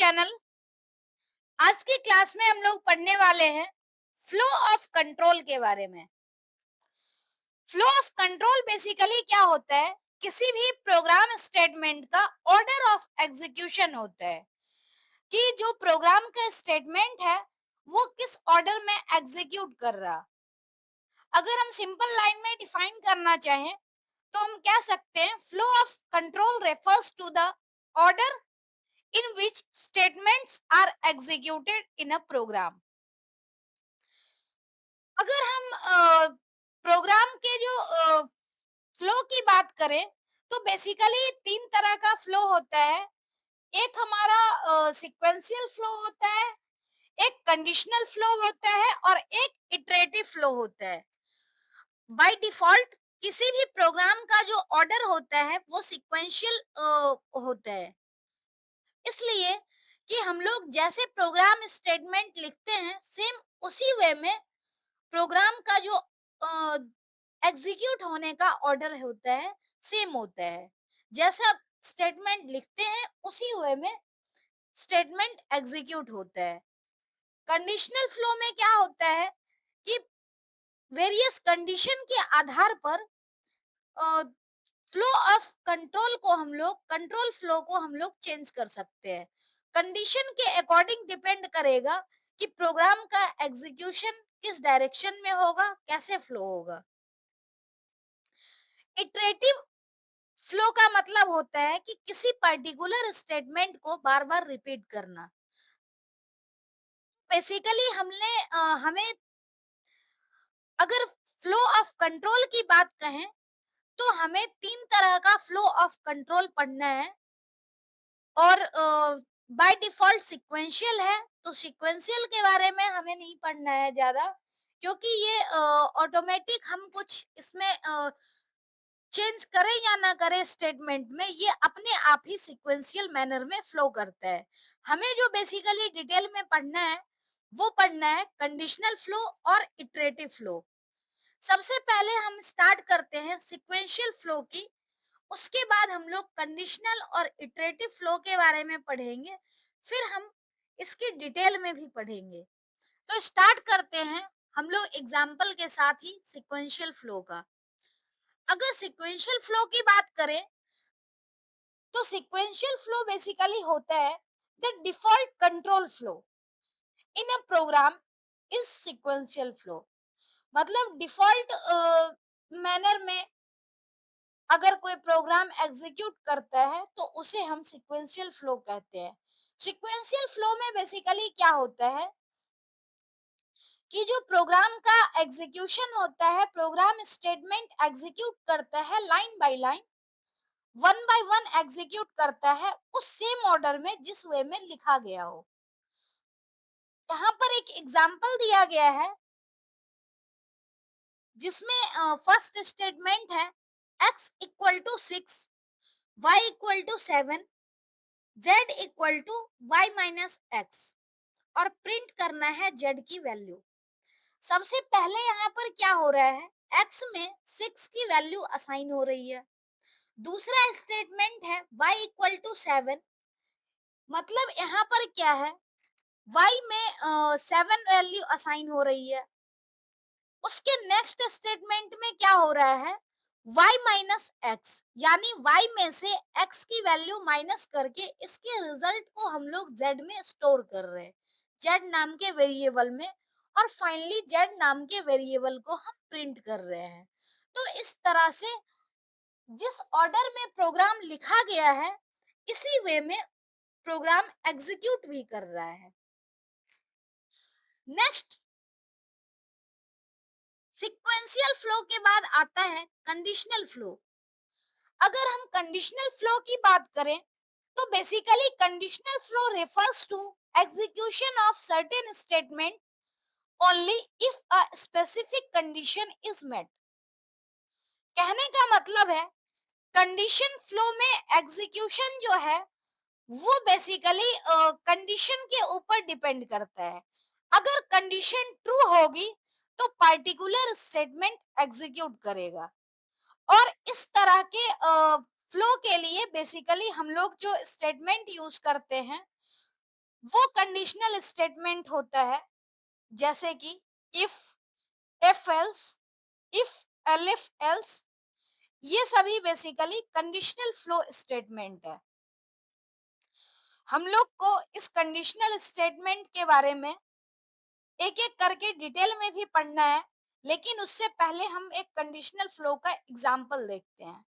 Channel. आज की class में हम लोग पढ़ने वाले हैं फ्लो ऑफ कंट्रोल के बारे में। फ्लो ऑफ कंट्रोल बेसिकली क्या होता है? किसी भी प्रोग्राम स्टेटमेंट का ऑर्डर ऑफ एग्जीक्यूशन होता है कि जो प्रोग्राम का स्टेटमेंट है वो किस ऑर्डर में एग्जीक्यूट कर रहा। अगर हम सिंपल लाइन में डिफाइन करना चाहें तो हम कह सकते हैं flow of control refers to the order in which statements are executed in a program। अगर हम प्रोग्राम के जो फ्लो की बात करें तो बेसिकली तीन तरह का फ्लो होता है। एक हमारा सीक्वेंशियल फ्लो होता है, एक कंडीशनल फ्लो होता है और एक इटरेटिव फ्लो होता है। बाय डिफॉल्ट किसी भी प्रोग्राम का जो ऑर्डर होता है वो सीक्वेंशियल होता है, इसलिए कि हम लोग जैसे प्रोग्राम स्टेटमेंट लिखते हैं सेम उसी वे में प्रोग्राम का जो एग्जीक्यूट होने का ऑर्डर होता है सेम होता है। जैसा स्टेटमेंट लिखते हैं उसी वे में स्टेटमेंट एग्जीक्यूट होता है। कंडीशनल फ्लो में क्या होता है कि वेरियस कंडीशन के आधार पर फ्लो ऑफ कंट्रोल फ्लो को हम लोग चेंज कर सकते हैं। कंडीशन के अकॉर्डिंग डिपेंड करेगा कि प्रोग्राम का एग्जीक्यूशन किस डायरेक्शन में होगा, कैसे फ्लो होगा। इटरेटिव फ्लो का मतलब होता है कि किसी पर्टिकुलर स्टेटमेंट को बार बार रिपीट करना। बेसिकली हमें अगर फ्लो ऑफ कंट्रोल की बात कहें तो हमें तीन तरह का फ्लो ऑफ कंट्रोल पढ़ना है। और बाय डिफॉल्ट सीक्वेंशियल है तो सीक्वेंशियल के बारे में हमें नहीं पढ़ना है ज्यादा, क्योंकि ये ऑटोमेटिक हम कुछ इसमें चेंज करें या ना करें स्टेटमेंट में ये अपने आप ही सीक्वेंशियल मैनर में फ्लो करता है। हमें जो बेसिकली डिटेल में पढ़ना है वो पढ़ना है कंडीशनल फ्लो और इटरेटिव फ्लो। सबसे पहले हम स्टार्ट करते हैं सीक्वेंशियल फ्लो की, उसके बाद हम लोग कंडीशनल और इटरेटिव फ्लो के बारे में पढ़ेंगे, फिर हम इसकी डिटेल में भी पढ़ेंगे। तो स्टार्ट करते हैं हम लोग एग्जाम्पल के साथ ही सीक्वेंशियल फ्लो का। अगर सीक्वेंशियल फ्लो की बात करें तो सीक्वेंशियल फ्लो बेसिकली होता है the default control flow in a program is sequential flow. मतलब डिफॉल्ट मैनर में अगर कोई प्रोग्राम एग्जीक्यूट करता है तो उसे हम सीक्वेंशियल फ्लो कहते हैं। सीक्वेंशियल फ्लो में बेसिकली क्या होता है कि जो प्रोग्राम का एग्जीक्यूशन होता है, प्रोग्राम स्टेटमेंट एग्जीक्यूट करता है line by line, one by one execute करता है उस सेम ऑर्डर में जिस वे में लिखा गया हो। यहाँ पर एक एग्जांपल दिया गया है जिसमें फर्स्ट स्टेटमेंट है x equal to 6, y equal to 7, z equal to y minus X और प्रिंट करना है z की वैल्यू। सबसे पहले यहाँ पर क्या हो रहा है, x में 6 की वैल्यू असाइन हो रही है। दूसरा स्टेटमेंट है y इक्वल टू 7, मतलब यहाँ पर क्या है, y में 7 वैल्यू असाइन हो रही है। उसके नेक्स्ट स्टेटमेंट में क्या हो रहा है, y माइनस एक्स, यानी y में से x की वैल्यू माइनस करके इसके रिजल्ट को हम लोग z में स्टोर कर रहे हैं, z नाम के वेरिएबल में, और फाइनली z नाम के वेरिएबल को हम प्रिंट कर रहे हैं। तो इस तरह से जिस ऑर्डर में प्रोग्राम लिखा गया है इसी वे में प्रोग्राम एग्जीक्यूट भी कर रहा है। नेक्स्ट सीक्वेंशियल फ्लो के बाद आता है कंडीशनल फ्लो। अगर हम कंडीशनल फ्लो की बात करें तो basically conditional flow refers to execution of certain statement only if a specific condition is met. कहने का मतलब है कंडीशन फ्लो में एग्जीक्यूशन जो है वो बेसिकली कंडीशन के ऊपर डिपेंड करता है। अगर कंडीशन ट्रू होगी तो पार्टिकुलर स्टेटमेंट एग्जीक्यूट करेगा। और इस तरह के फ्लो के लिए बेसिकली हम लोग जो स्टेटमेंट यूज करते हैं वो कंडीशनल स्टेटमेंट होता है जैसे कि if, if else, if, elif else, ये सभी बेसिकली कंडीशनल फ्लो स्टेटमेंट है। हम लोग को इस कंडीशनल स्टेटमेंट के बारे में एक एक करके डिटेल में भी पढ़ना है, लेकिन उससे पहले हम एक कंडीशनल फ्लो का एग्जाम्पल देखते हैं।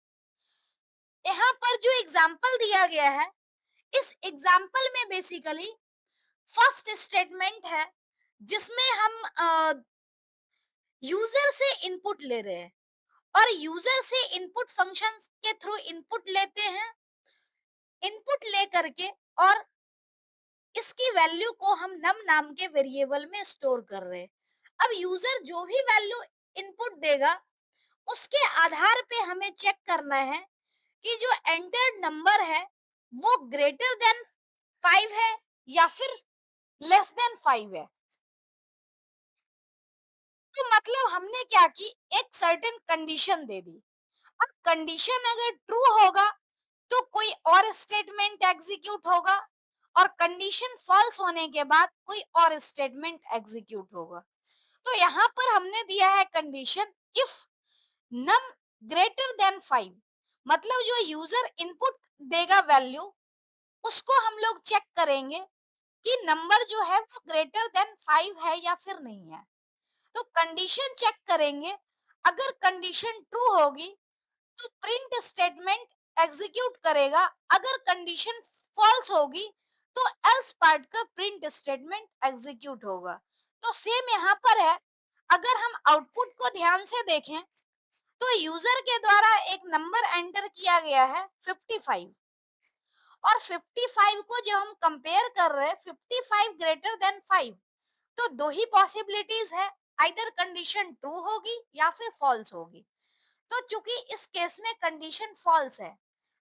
यहाँ पर जो एग्जाम्पल दिया गया है, इस एग्जाम्पल में बेसिकली फर्स्ट स्टेटमेंट है जिसमें हम यूजर से इनपुट ले रहे हैं और यूजर से इनपुट फंक्शन के थ्रू इनपुट लेते हैं। इनपुट ले करके और इसकी वैल्यू को हम नम नाम के वेरिएबल में स्टोर कर रहे हैं। अब यूजर जो भी वैल्यू इनपुट देगा उसके आधार पे हमें चेक करना है कि जो एंटर्ड नंबर है वो ग्रेटर देन 5 है या फिर लेस देन 5 है। तो मतलब हमने क्या की, एक सर्टेन कंडीशन दे दी। अब कंडीशन अगर ट्रू होगा तो कोई और स्टेटमेंट एग्जीक्यूट होगा और कंडीशन फॉल्स होने के बाद कोई और स्टेटमेंट एग्जीक्यूट होगा। तो यहाँ पर हमने दिया है condition if num greater than 5, मतलब जो यूजर इनपुट देगा वैल्यू उसको हम लोग चेक करेंगे कि नंबर जो है वो ग्रेटर देन 5 है या फिर नहीं है। तो कंडीशन चेक करेंगे, अगर कंडीशन ट्रू होगी तो प्रिंट स्टेटमेंट एग्जीक्यूट करेगा, अगर कंडीशन फॉल्स होगी तो एल्स पार्ट का प्रिंट स्टेटमेंट एग्जीक्यूट होगा। तो सेम यहाँ पर है, अगर हम आउटपुट को ध्यान से देखें तो यूजर के द्वारा एक नंबर एंटर किया गया है 55 और 55 को जब हम कंपेयर कर रहे हैं 55 ग्रेटर देन 5, तो दो ही पॉसिबिलिटीज है, आइदर कंडीशन ट्रू होगी या फिर फॉल्स होगी। तो चूंकि इस केस में कंडीशन फॉल्स है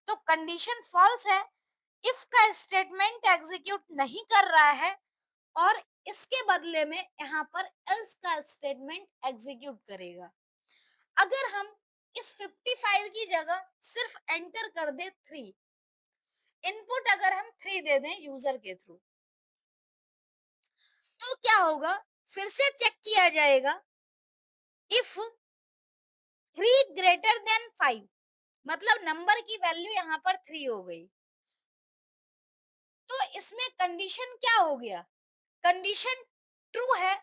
तो कंडीशन फॉल्स है, इफ का स्टेटमेंट एग्जीक्यूट नहीं कर रहा है और इसके बदले में यहाँ पर एल्स का स्टेटमेंट एग्जीक्यूट करेगा। अगर हम इस 55 की जगह सिर्फ एंटर कर दे 3, इनपुट अगर हम 3 दे दें यूजर के थ्रू, तो क्या होगा, फिर से चेक किया जाएगा इफ 3 ग्रेटर देन 5, मतलब नंबर की वैल्यू यहाँ पर 3 हो गई। तो इसमें कंडीशन क्या हो गया, कंडीशन ट्रू है।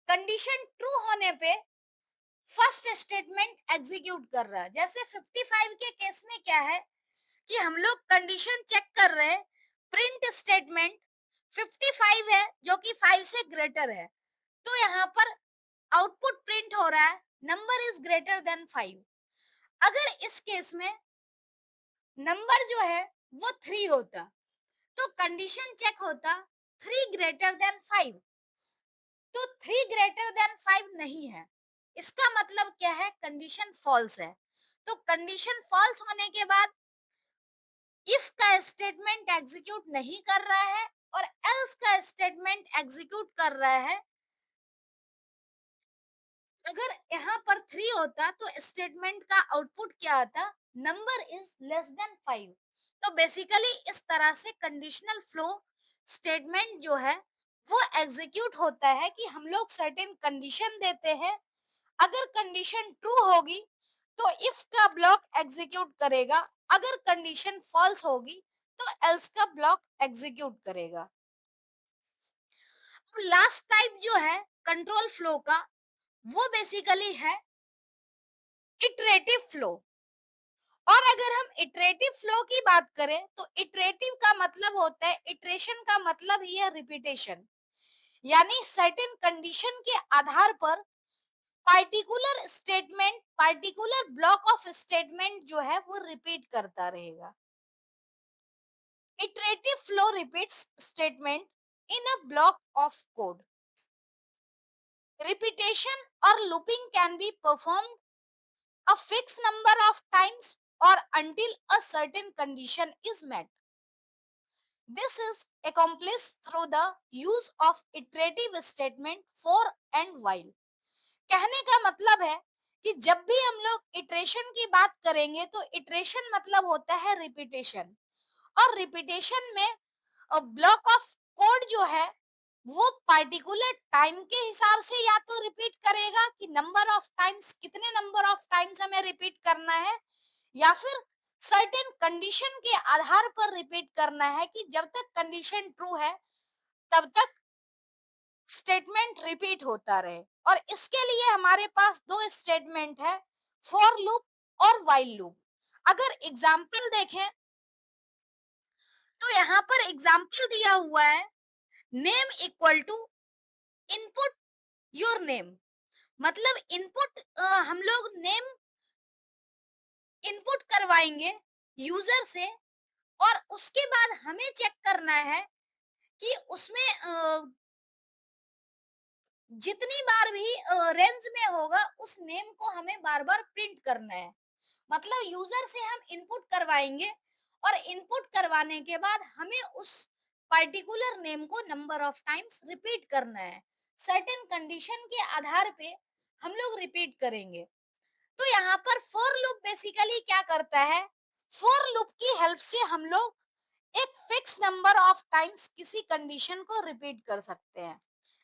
कंडीशन ट्रू होने पे फर्स्ट स्टेटमेंट एग्जीक्यूट कर रहा है। जैसे 55 के केस में क्या है कि हम लोग कंडीशन चेक कर रहे हैं, प्रिंट स्टेटमेंट 55 है जो कि 5 से ग्रेटर है, तो यहाँ पर आउटपुट प्रिंट हो रहा है नंबर इज ग्रेटर देन 5। अगर इस केस में नंबर जो है वो 3 होता तो कंडीशन चेक होता 3 ग्रेटर देन 5, तो 3 ग्रेटर देन 5 नहीं है, इसका मतलब क्या है, कंडीशन फॉल्स है। तो कंडीशन फॉल्स होने के बाद इफ का स्टेटमेंट एग्जीक्यूट नहीं कर रहा है और एल्स का स्टेटमेंट एग्जीक्यूट कर रहा है। अगर यहाँ पर 3 होता तो स्टेटमेंट का आउटपुट क्या आता, नंबर इज लेस देन 5। तो बेसिकली इस तरह से कंडीशनल फ्लो स्टेटमेंट जो है वो एग्जीक्यूट होता है कि हम लोग सर्टेन कंडीशन देते हैं, अगर कंडीशन ट्रू होगी तो इफ का ब्लॉक एग्जीक्यूट करेगा, अगर कंडीशन फॉल्स होगी तो एल्स का ब्लॉक एग्जीक्यूट करेगा। अब लास्ट टाइप जो है कंट्रोल फ्लो का वो बेसिकली है इटरेटिव फ्लो। और अगर हम इटरेटिव फ्लो की बात करें तो इटरेटिव का मतलब होता है, इटरेशन का मतलब ही है रिपीटेशन, यानी सर्टेन कंडीशन के आधार पर particular statement, particular block of statement जो है वो रिपीट करता रहेगा। Iterative flow repeats statement in a block of code. Repetition or looping can be performed a fixed number of times or until a certain condition is met. This is accomplished through the use of iterative statement for and while. कहने का मतलब है कि जब भी हम लोग iteration की बात करेंगे तो इटरेशन मतलब होता है रिपीटेशन, और रिपीटेशन में ब्लॉक ऑफ कोड जो है वो पार्टिकुलर टाइम के हिसाब से या तो रिपीट करेगा कि नंबर ऑफ टाइम्स, कितने नंबर ऑफ टाइम्स हमें रिपीट करना है, या फिर सर्टेन कंडीशन के आधार पर रिपीट करना है कि जब तक कंडीशन ट्रू है तब तक स्टेटमेंट रिपीट होता रहे। और इसके लिए हमारे पास दो स्टेटमेंट है, फॉर लूप और व्हाइल लूप। अगर एग्जाम्पल देखें तो यहाँ पर एग्जाम्पल दिया हुआ है, name equal to input your name. मतलब इनपुट, हम लोग नेम इनपुट करवाएंगे यूजर से, और उसके बाद हमें चेक करना है कि उसमें जितनी बार भी रेंज में होगा उस नेम को हमें बार बार प्रिंट करना है। मतलब यूजर से हम इनपुट करवाएंगे और इनपुट करवाने के बाद हमें उस पर्टिकुलर नेम को नंबर ऑफ टाइम्स रिपीट करना है। सर्टेन कंडीशन के आधार पे हम लोग रिपीट करेंगे। तो यहाँ पर फॉर लूप बेसिकली क्या करता है, फॉर लूप की हेल्प से हम लोग एक फिक्स नंबर ऑफ टाइम्स किसी कंडीशन को रिपीट कर सकते हैं।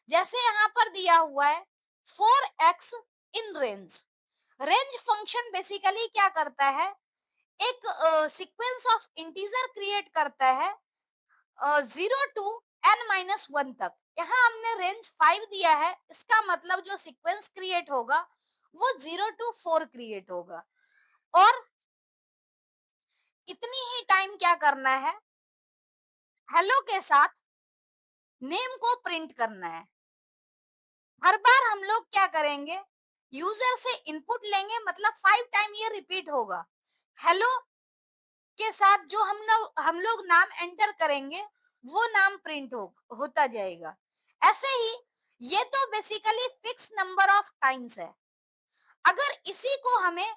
जैसे यहाँ पर दिया हुआ है, four x in range. Range function basically क्या करता है, एक सीक्वेंस ऑफ इंटीजर क्रिएट करता है 0 to n-1 तक। यहाँ हमने रेंज 5 दिया है, इसका मतलब जो सीक्वेंस क्रिएट होगा वो 0 to 4 क्रिएट होगा। और इतनी ही टाइम क्या करना है, हेलो के साथ नेम को प्रिंट करना है। हर बार हम लोग क्या करेंगे, यूजर से इनपुट लेंगे, मतलब 5 टाइम ये रिपीट होगा। हेलो के साथ जो हम लोग नाम एंटर करेंगे वो नाम प्रिंट होता जाएगा। ऐसे ही ये तो basically fix number of times है। अगर इसी को हमें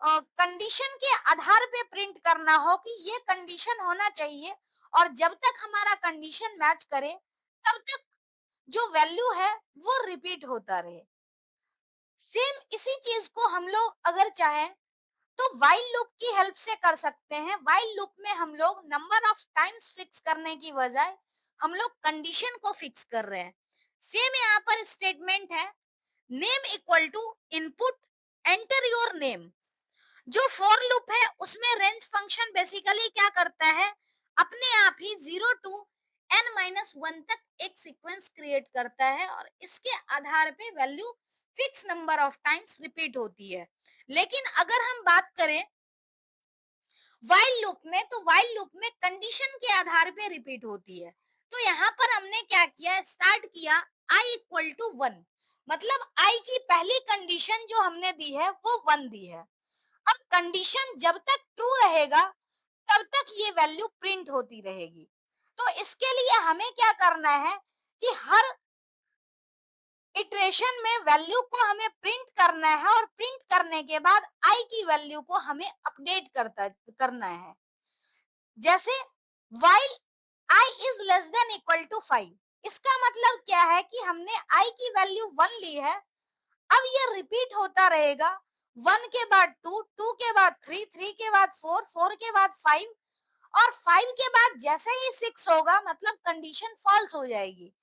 कंडीशन के आधार पे प्रिंट करना हो कि ये कंडीशन होना चाहिए और जब तक हमारा कंडीशन मैच करे तब तक जो वैल्यू है वो रिपीट होता रहे। सेम इसी चीज को हम लोग अगर चाहें तो व्हाइल लूप की हेल्प से कर सकते हैं। व्हाइल लूप में हम लोग नंबर ऑफ टाइम्स फिक्स करने की बजाय हम लोग कंडीशन को फिक्स कर रहे हैं। सेम यहाँ पर स्टेटमेंट है, name equal to input enter your name. जो फॉर लूप है उसमें रेंज फंक्शन बेसिकली क्या करता है, अपने आप ही 0 to n-1 तक एक सीक्वेंस क्रिएट करता है और इसके आधार पे value fix number of times repeat होती है। लेकिन अगर हम बात करें व्हाइल लूप में, तो व्हाइल लूप में कंडीशन के आधार पे रिपीट होती है। तो यहाँ पर हमने क्या किया, स्टार्ट किया i इक्वल टू 1। मतलब i की पहली कंडीशन जो हमने दी है वो 1 दी है। अब कंडीशन जब तक ट्रू रहेगा तब तक ये वैल्यू प्रिंट होती रहेगी। तो इसके लिए हमें क्या करना है कि हर इटरेशन में वैल्यू को हमें प्रिंट करना है और प्रिंट करने के बाद i की वैल्यू को हमें अपडेट करना है। जैसे while i is less than equal to 5, इसका मतलब क्या है कि हमने i की वैल्यू 1 ली है। अब ये रिपीट होता रहेगा, 1 के बाद 2, 2 के बाद 3, 3 के बाद 4, 4 के बाद 5, और 5 के बाद जैसे ही 6 होगा मतलब कंडीशन फॉल्स हो जाएगी,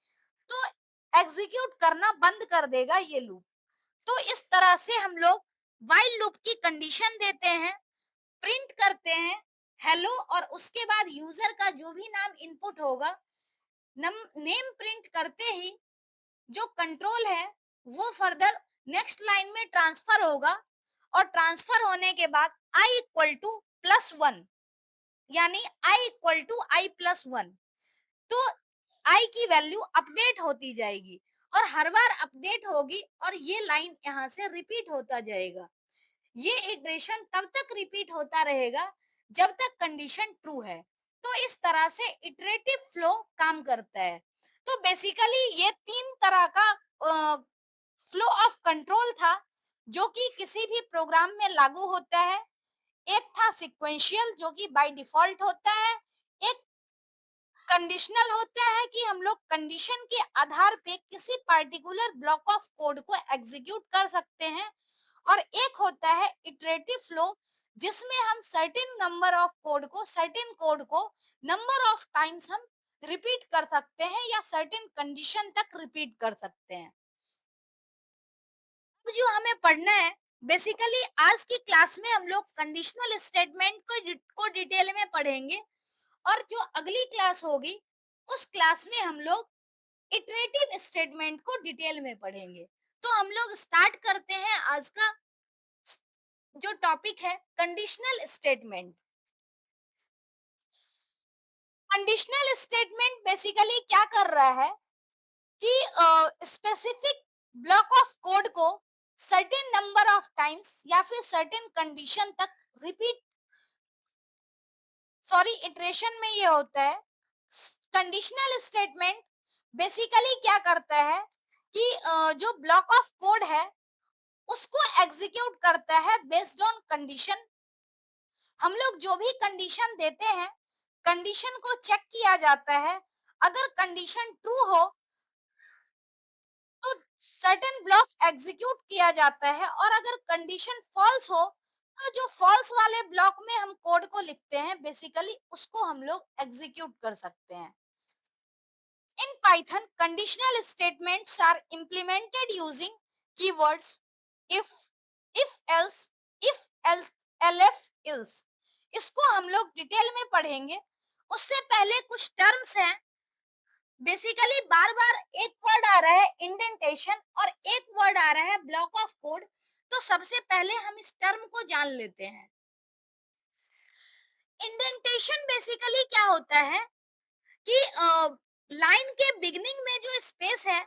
तो एग्जीक्यूट करना बंद कर देगा ये लूप। तो इस तरह से हम लोग while लूप की कंडीशन देते हैं, प्रिंट करते हैं हेलो, और उसके बाद यूजर का जो भी नाम इनपुट होगा, नेम प्रिंट करते ही जो कंट्रोल है वो फर्दर नेक्स्ट लाइन में ट्रांसफर होगा, और ट्रांसफर होने के बाद i इक्वल टू +1, यानी i इक्वल टू i+1, तो i की वैल्यू अपडेट होती जाएगी और हर बार अपडेट होगी और ये लाइन यहाँ से रिपीट होता जाएगा। ये इटरेशन तब तक रिपीट होता रहेगा जब तक कंडीशन ट्रू है। तो इस तरह से इटरेटिव फ्लो काम करता है। तो बेसिकली ये तीन तरह का फ्लो ऑफ कंट्रोल था जो कि किसी भी प्रोग्राम में लागू होता है। एक था सीक्वेंशियल जो कि बाय डिफॉल्ट होता है, एक कंडीशनल होता है कि हम लोग कंडीशन के आधार पे किसी पर्टिकुलर ब्लॉक ऑफ कोड को एग्जीक्यूट कर सकते हैं, और एक होता है इटरेटिव फ्लो जिसमें हम सर्टेन कोड को नंबर ऑफ टाइम्स हम रिपीट कर सकते हैं या सर्टेन कंडीशन तक रिपीट कर सकते हैं। अब जो हमें पढ़ना है, बेसिकली आज की क्लास में हम लोग कंडीशनल स्टेटमेंट को डिटेल में पढ़ेंगे, और जो अगली क्लास होगी उस क्लास में हम लोग इटरेटिव स्टेटमेंट को डिटेल में पढ़ेंगे। तो हम लोग स्टार्ट करते हैं आज का जो टॉपिक है, conditional statement. Conditional statement basically क्या कर रहा है कि स्पेसिफिक ब्लॉक ऑफ कोड को सर्टेन नंबर ऑफ टाइम्स या फिर सर्टेन कंडीशन तक रिपीट, सॉरी इटरेशन में ये होता है। कंडीशनल स्टेटमेंट बेसिकली क्या करता है कि जो ब्लॉक ऑफ कोड है उसको एग्जीक्यूट करता है बेस्ड ऑन कंडीशन। हम लोग जो भी कंडीशन देते हैं, कंडीशन को चेक किया जाता है। अगर कंडीशन ट्रू हो तो सर्टेन ब्लॉक एग्जीक्यूट किया जाता है, और अगर कंडीशन फॉल्स हो तो जो फॉल्स वाले ब्लॉक में हम कोड को लिखते हैं, बेसिकली उसको हम लोग एग्जीक्यूट कर सकते हैं। In Python, conditional statements are implemented using keywords if else, if else, elif, else। इसको हम लोग डिटेल में पढ़ेंगे। उससे पहले कुछ टर्म्स हैं। बेसिकली बार बार एक वर्ड आ रहा है इंडेंटेशन और एक वर्ड आ रहा है ब्लॉक ऑफ कोड। तो सबसे पहले हम इस टर्म को जान लेते हैं। इंडेंटेशन बेसिकली क्या होता है कि लाइन के बिगनिंग में जो स्पेस है,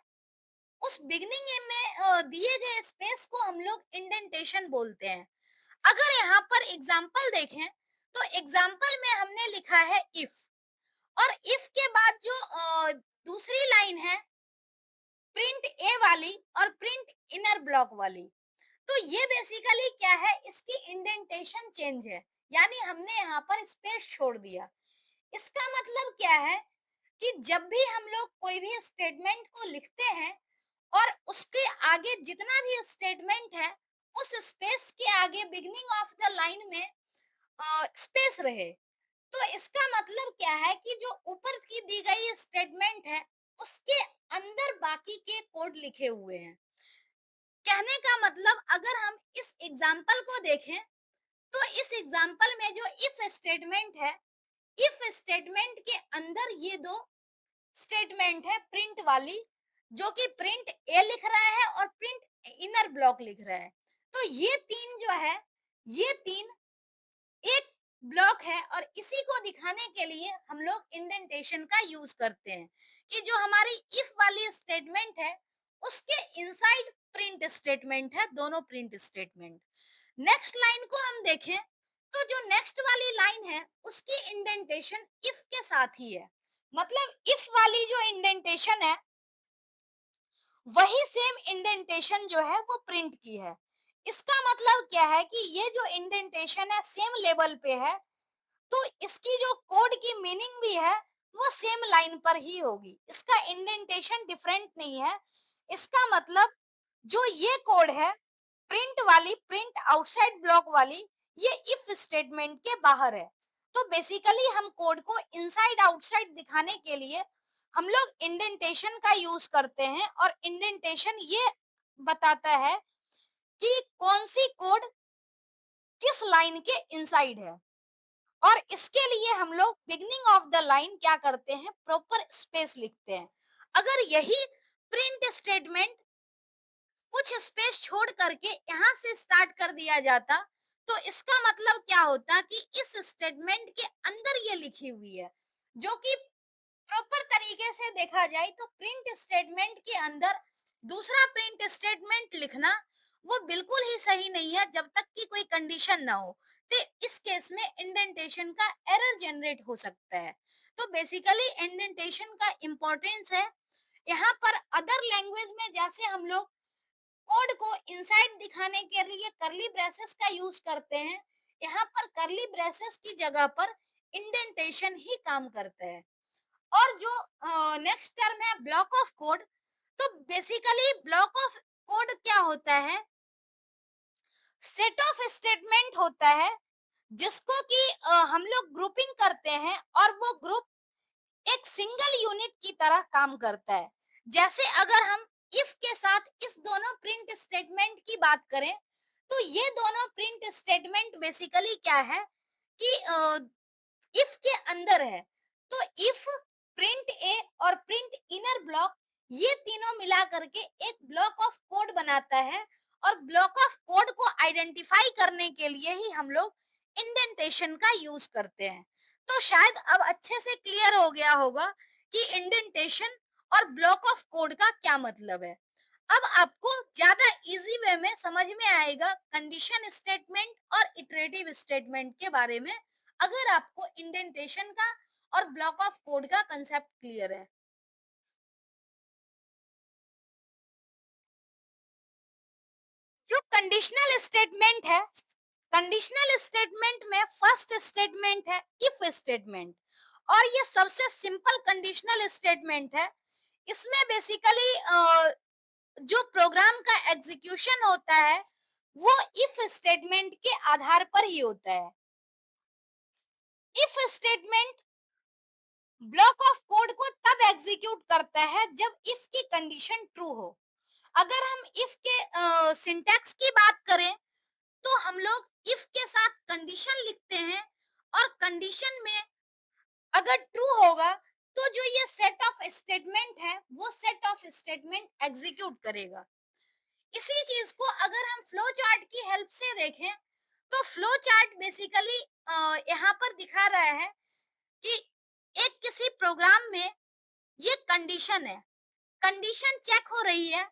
उस बिगनिंग में दिए गए स्पेस को हम लोग इंडेंटेशन बोलते हैं। अगर यहाँ पर एग्जाम्पल देखें तो एग्जाम्पल में हमने लिखा है इफ, और इफ के बाद जो दूसरी लाइन है प्रिंट ए वाली और प्रिंट इनर ब्लॉक वाली, तो ये बेसिकली क्या है, इसकी इंडेंटेशन चेंज है, यानी हमने यहाँ पर स्पेस छोड़ दिया। इसका मतलब क्या है कि जब भी हम लोग कोई भी स्टेटमेंट को लिखते हैं और उसके आगे जितना भी स्टेटमेंट है, उस स्पेस के आगे बिगनिंग ऑफ द लाइन में स्पेस रहे, तो इसका मतलब क्या है कि जो ऊपर की दी गई स्टेटमेंट है उसके अंदर बाकी के कोड लिखे हुए हैं। कहने का मतलब अगर हम इस एग्जाम्पल को देखें तो इस एग्जाम्पल में जो इफ स्टेटमेंट है, इफ स्टेटमेंट के अंदर ये दो स्टेटमेंट है प्रिंट वाली, जो कि प्रिंट ए लिख रहा है और प्रिंट इनर ब्लॉक लिख रहा है। तो ये तीन जो है, ये तीन एक ब्लॉक है, और इसी को दिखाने के लिए हम लोग इंडेंटेशन का यूज करते हैं कि जो हमारी इफ वाली स्टेटमेंट है उसके इनसाइड प्रिंट स्टेटमेंट है, दोनों प्रिंट स्टेटमेंट। नेक्स्ट लाइन को हम देखें तो जो नेक्स्ट वाली लाइन है उसकी इंडेंटेशन इफ के साथ ही है, मतलब इफ वाली जो इंडेंटेशन है वही सेम इंडेंटेशन जो है वो प्रिंट की है। इसका मतलब क्या है कि ये जो इंडेंटेशन है सेम लेवल पे है, तो इसकी जो कोड की मीनिंग भी है वो सेम लाइन पर ही होगी, इसका इंडेंटेशन डिफरेंट नहीं है। इसका मतलब जो ये कोड है प्रिंट वाली, प्रिंट आउटसाइड ब्लॉक वाली, ये इफ स्टेटमेंट के बाहर है। तो बेसिकली हम कोड को इनसाइड आउटसाइड दिखाने के लिए हम लोग इंडेंटेशन का यूज करते हैं, और इंडेंटेशन ये बताता है कि कौन सी कोड किस लाइन के इनसाइड है, और इसके लिए हम लोग बिगनिंग ऑफ द लाइन क्या करते हैं, प्रॉपर स्पेस लिखते हैं। अगर यही प्रिंट स्टेटमेंट कुछ स्पेस छोड़ करके यहाँ से स्टार्ट कर दिया जाता, तो इसका मतलब क्या होता कि इस स्टेटमेंट के अंदर ये लिखी हुई है, जो कि प्रॉपर तरीके से देखा जाए तो प्रिंट स्टेटमेंट के अंदर दूसरा प्रिंट स्टेटमेंट लिखना वो बिल्कुल ही सही नहीं है जब तक कि कोई कंडीशन ना हो। तो इस केस में इंडेंटेशन का एरर जनरेट हो सकता है। तो बेसिकली इंडेंटेशन का इंपॉर्टेंस है। यहाँ पर अदर लैंग्वेज में जैसे हम लोग कोड को इनसाइड दिखाने के लिए करली ब्रेसेस का यूज करते हैं, यहाँ पर करली ब्रेसेस की जगह पर इंडेंटेशन ही काम करता है। और जो नेक्स्ट टर्म है ब्लॉक ऑफ कोड, तो बेसिकली ब्लॉक ऑफ कोड क्या होता है, सेट ऑफ स्टेटमेंट होता है जिसको कि हम लोग ग्रुपिंग करते हैं, और वो ग्रुप एक सिंगल यूनिट की तरह काम करता है। जैसे अगर हम इफ के साथ इस दोनों प्रिंट स्टेटमेंट की बात करें, तो ये दोनों प्रिंट स्टेटमेंट बेसिकली क्या है कि इफ के अंदर है। तो इफ, प्रिंट ए और प्रिंट इनर ब्लॉक, ये तीनों मिला करके एक ब्लॉक ऑफ कोड बनाता है। और ब्लॉक ऑफ कोड को आइडेंटिफाई करने के लिए ही हम लोग इंडेंटेशन का यूज करते हैं। तो शायद अब अच्छे से क्लियर हो गया होगा कि इंडेंटेशन और ब्लॉक ऑफ कोड का क्या मतलब है। अब आपको ज्यादा इजी वे में समझ में आएगा कंडीशन स्टेटमेंट और इटरेटिव स्टेटमेंट के बारे में, अगर आपको इंडेंटेशन का और ब्लॉक ऑफ कोड का कंसेप्ट क्लियर है। जो कंडीशनल स्टेटमेंट है, कंडीशनल स्टेटमेंट में फर्स्ट स्टेटमेंट है इफ स्टेटमेंट, और ये सबसे सिंपल कंडीशनल स्टेटमेंट है। इसमें बेसिकली जो प्रोग्राम का एग्जीक्यूशन होता है वो इफ स्टेटमेंट के आधार पर ही होता है। If statement block of code को तब एग्जीक्यूट करता है जब इफ की कंडीशन ट्रू हो। अगर हम इफ के सिंटैक्स की बात करें, तो हम लोग इफ के साथ कंडीशन लिखते हैं, और कंडीशन में अगर ट्रू होगा तो जो ये सेट ऑफ स्टेटमेंट है वो सेट ऑफ स्टेटमेंट एग्जीक्यूट करेगा। इसी चीज को अगर हम फ्लो चार्ट की हेल्प से देखें, तो फ्लो चार्ट बेसिकली यहाँ पर दिखा रहा है कि एक किसी प्रोग्राम में ये कंडीशन है, कंडीशन चेक हो रही है।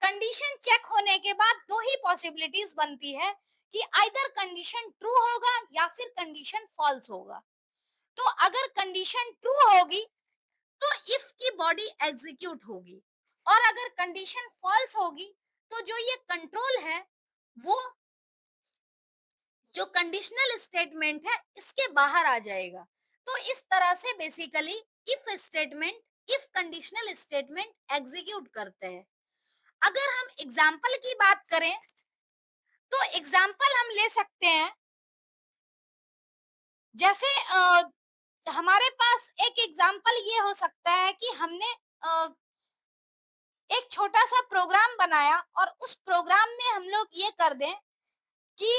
कंडीशन चेक होने के बाद दो ही पॉसिबिलिटीज बनती है कि आइदर कंडीशन ट्रू होगा या फिर कंडीशन फॉल्स होगा। तो अगर कंडीशन ट्रू होगी तो इफ की बॉडी एग्जीक्यूट होगी, और अगर कंडीशन फॉल्स होगी तो जो ये कंट्रोल है वो जो कंडीशनल स्टेटमेंट है इसके बाहर आ जाएगा। तो इस तरह से basically if statement, if conditional statement execute करते हैं। अगर हम एग्जाम्पल की बात करें, तो एग्जाम्पल हम ले सकते हैं। जैसे हमारे पास एक एग्जाम्पल ये हो सकता है कि हमने अ, एक छोटा सा प्रोग्राम बनाया, और उस प्रोग्राम में हम लोग ये कर दें कि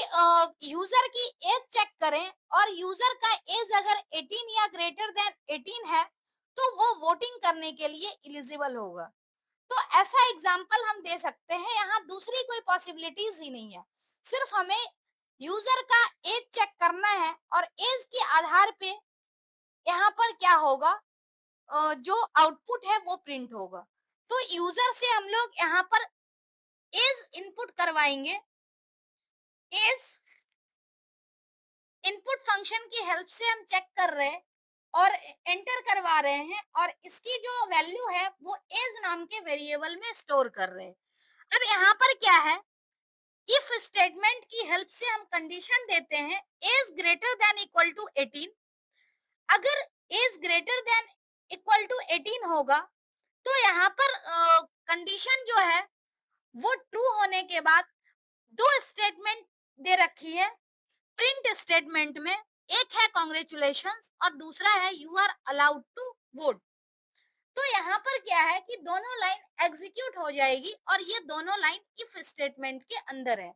यूजर की एज चेक करें, और यूजर का एज अगर 18 या ग्रेटर देन 18 है तो वो वोटिंग करने के लिए एलिजिबल होगा। तो ऐसा एग्जाम्पल हम दे सकते हैं। यहाँ दूसरी कोई पॉसिबिलिटीज ही नहीं है, सिर्फ हमें यूजर का एज चेक करना है, और एज के आधार पे यहाँ पर क्या होगा, जो आउटपुट है वो प्रिंट होगा। तो यूजर से हम लोग यहाँ पर एज इनपुट करवाएंगे। एज इनपुट फंक्शन की हेल्प से हम चेक कर रहे हैं और एंटर करवा रहे हैं, और इसकी जो वैल्यू है वो एज नाम के वेरिएबल में स्टोर कर रहे हैं। अब यहाँ पर क्या है, इफ स्टेटमेंट की हेल्प से हम कंडीशन देते हैं age greater than equal to 18। अगर age greater than equal to 18 होगा तो यहाँ पर कंडीशन जो है वो ट्रू होने के बाद दो स्टेटमेंट दे रखी है प्रिंट स्टेटमेंट में। एक है कॉन्ग्रेचुलेशंस और दूसरा है you are allowed to vote. तो यहाँ पर क्या है कि दोनों लाइन एग्जीक्यूट हो जाएगी, और ये दोनों लाइन इफ स्टेटमेंट के अंदर है।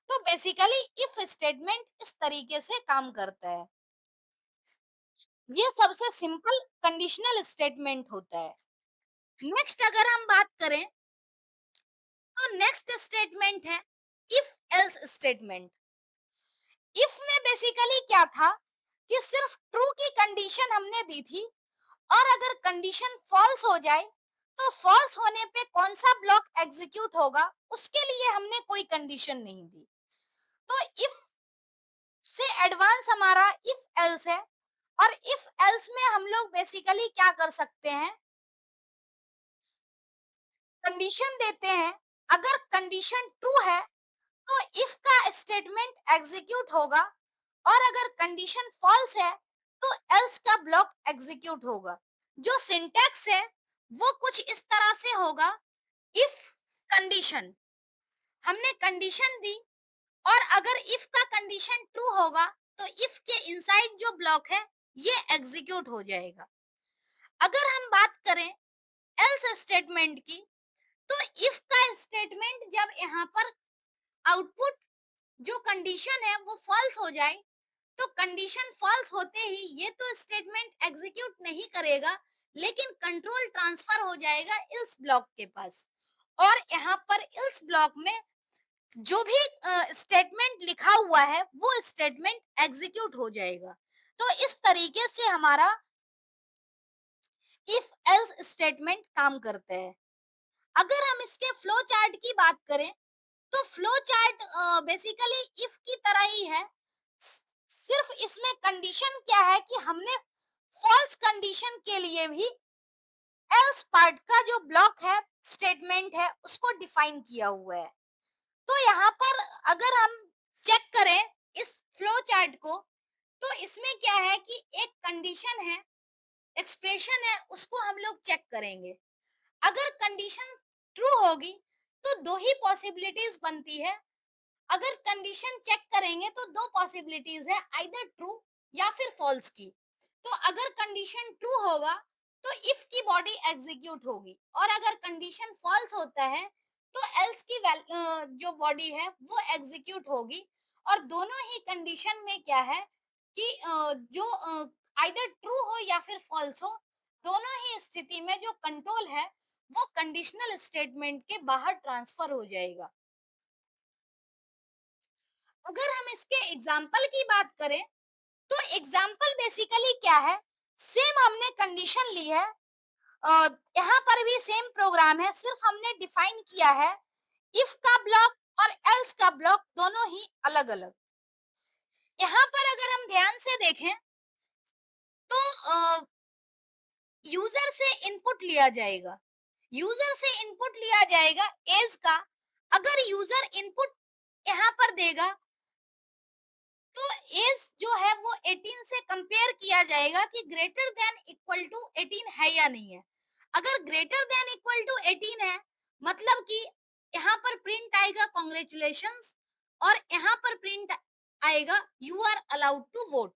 तो बेसिकली इफ स्टेटमेंट इस तरीके से काम करता है। ये सबसे सिंपल कंडीशनल स्टेटमेंट होता है। नेक्स्ट अगर हम बात करें, तो नेक्स्ट स्टेटमेंट है इफ एल्स स्टेटमेंट। इफ में बेसिकली क्या था कि सिर्फ ट्रू की कंडीशन हमने दी थी, और अगर कंडीशन फॉल्स हो जाए तो फॉल्स होने पे कौन सा ब्लॉक एग्जीक्यूट होगा उसके लिए हमने कोई कंडीशन नहीं दी। तो इफ से एडवांस हमारा इफ एल्स है, और इफ एल्स में हम लोग बेसिकली क्या कर सकते हैं, कंडीशन देते हैं। अगर कंडीशन ट्रू है तो इफ का स्टेटमेंट एग्जीक्यूट होगा, और अगर कंडीशन फॉल्स है तो एल्स का ब्लॉक एग्जीक्यूट होगा। जो सिंटैक्स है वो कुछ इस तरह से होगा, इफ कंडीशन, हमने कंडीशन दी, और अगर इफ का कंडीशन ट्रू होगा तो इफ के इनसाइड जो ब्लॉक है ये एग्जीक्यूट हो जाएगा। अगर हम बात करें एल्स स्टेटमेंट की, तो इफ का स्टेटमेंट जब यहाँ पर आउटपुट जो कंडीशन है वो फॉल्स हो जाए, तो कंडीशन फॉल्स होते ही ये तो स्टेटमेंट एग्जीक्यूट नहीं करेगा, लेकिन कंट्रोल ट्रांसफर हो जाएगा इल्स ब्लॉक के पास। और यहाँ पर इल्स ब्लॉक में जो भी स्टेटमेंट लिखा हुआ है वो स्टेटमेंट एग्जीक्यूट हो जाएगा। तो इस तरीके से हमारा इफ एल्स स्टेटमेंट काम करते हैं। अगर हम इसके फ्लो चार्ट की बात करें, तो फ्लो चार्ट बेसिकली इफ की तरह ही है। सिर्फ इसमें कंडीशन क्या है कि हमने फॉल्स कंडीशन के लिए भी एल्स पार्ट का जो ब्लॉक है, स्टेटमेंट है, उसको डिफाइन किया हुआ है। तो यहाँ पर अगर हम चेक करें इस फ्लो चार्ट को, तो इसमें क्या है कि एक कंडीशन है, एक्सप्रेशन है, उसको हम लोग चेक करेंगे। अगर कंडीशन ट्रू होगी तो दो ही पॉसिबिलिटीज बनती है। अगर कंडीशन चेक करेंगे तो दो पॉसिबिलिटीज है, आइदर ट्रू या फिर फॉल्स की। तो अगर कंडीशन ट्रू होगा तो इफ की बॉडी एग्जीक्यूट होगी, और अगर कंडीशन फॉल्स होता है तो एल्स की जो बॉडी है वो एग्जीक्यूट होगी। और दोनों ही कंडीशन में क्या है कि जो आइदर ट्रू हो या फिर फॉल्स हो, दोनों ही स्थिति में जो कंट्रोल है वो कंडीशनल स्टेटमेंट के बाहर ट्रांसफर हो जाएगा। अगर हम इसके एग्जाम्पल की बात करें, तो एग्जाम्पल बेसिकली क्या है, सेम हमने कंडीशन ली है, यहाँ पर भी सेम प्रोग्राम है, सिर्फ हमने डिफाइन किया है इफ का ब्लॉक और एल्स का ब्लॉक दोनों ही अलग अलग। यहाँ पर अगर हम ध्यान से देखें तो यूजर से इनपुट लिया जाएगा, यूजर से इनपुट लिया जाएगा एज का। अगर यूजर इनपुट यहाँ पर देगा तो एज जो है वो 18 से कंपेयर किया जाएगा कि ग्रेटर देन इक्वल टू 18 है या नहीं है। अगर ग्रेटर देन इक्वल टू 18 है, मतलब कि यहाँ पर प्रिंट आएगा कॉन्ग्रेचुलेशंस, और यहाँ पर प्रिंट आएगा you are allowed to vote.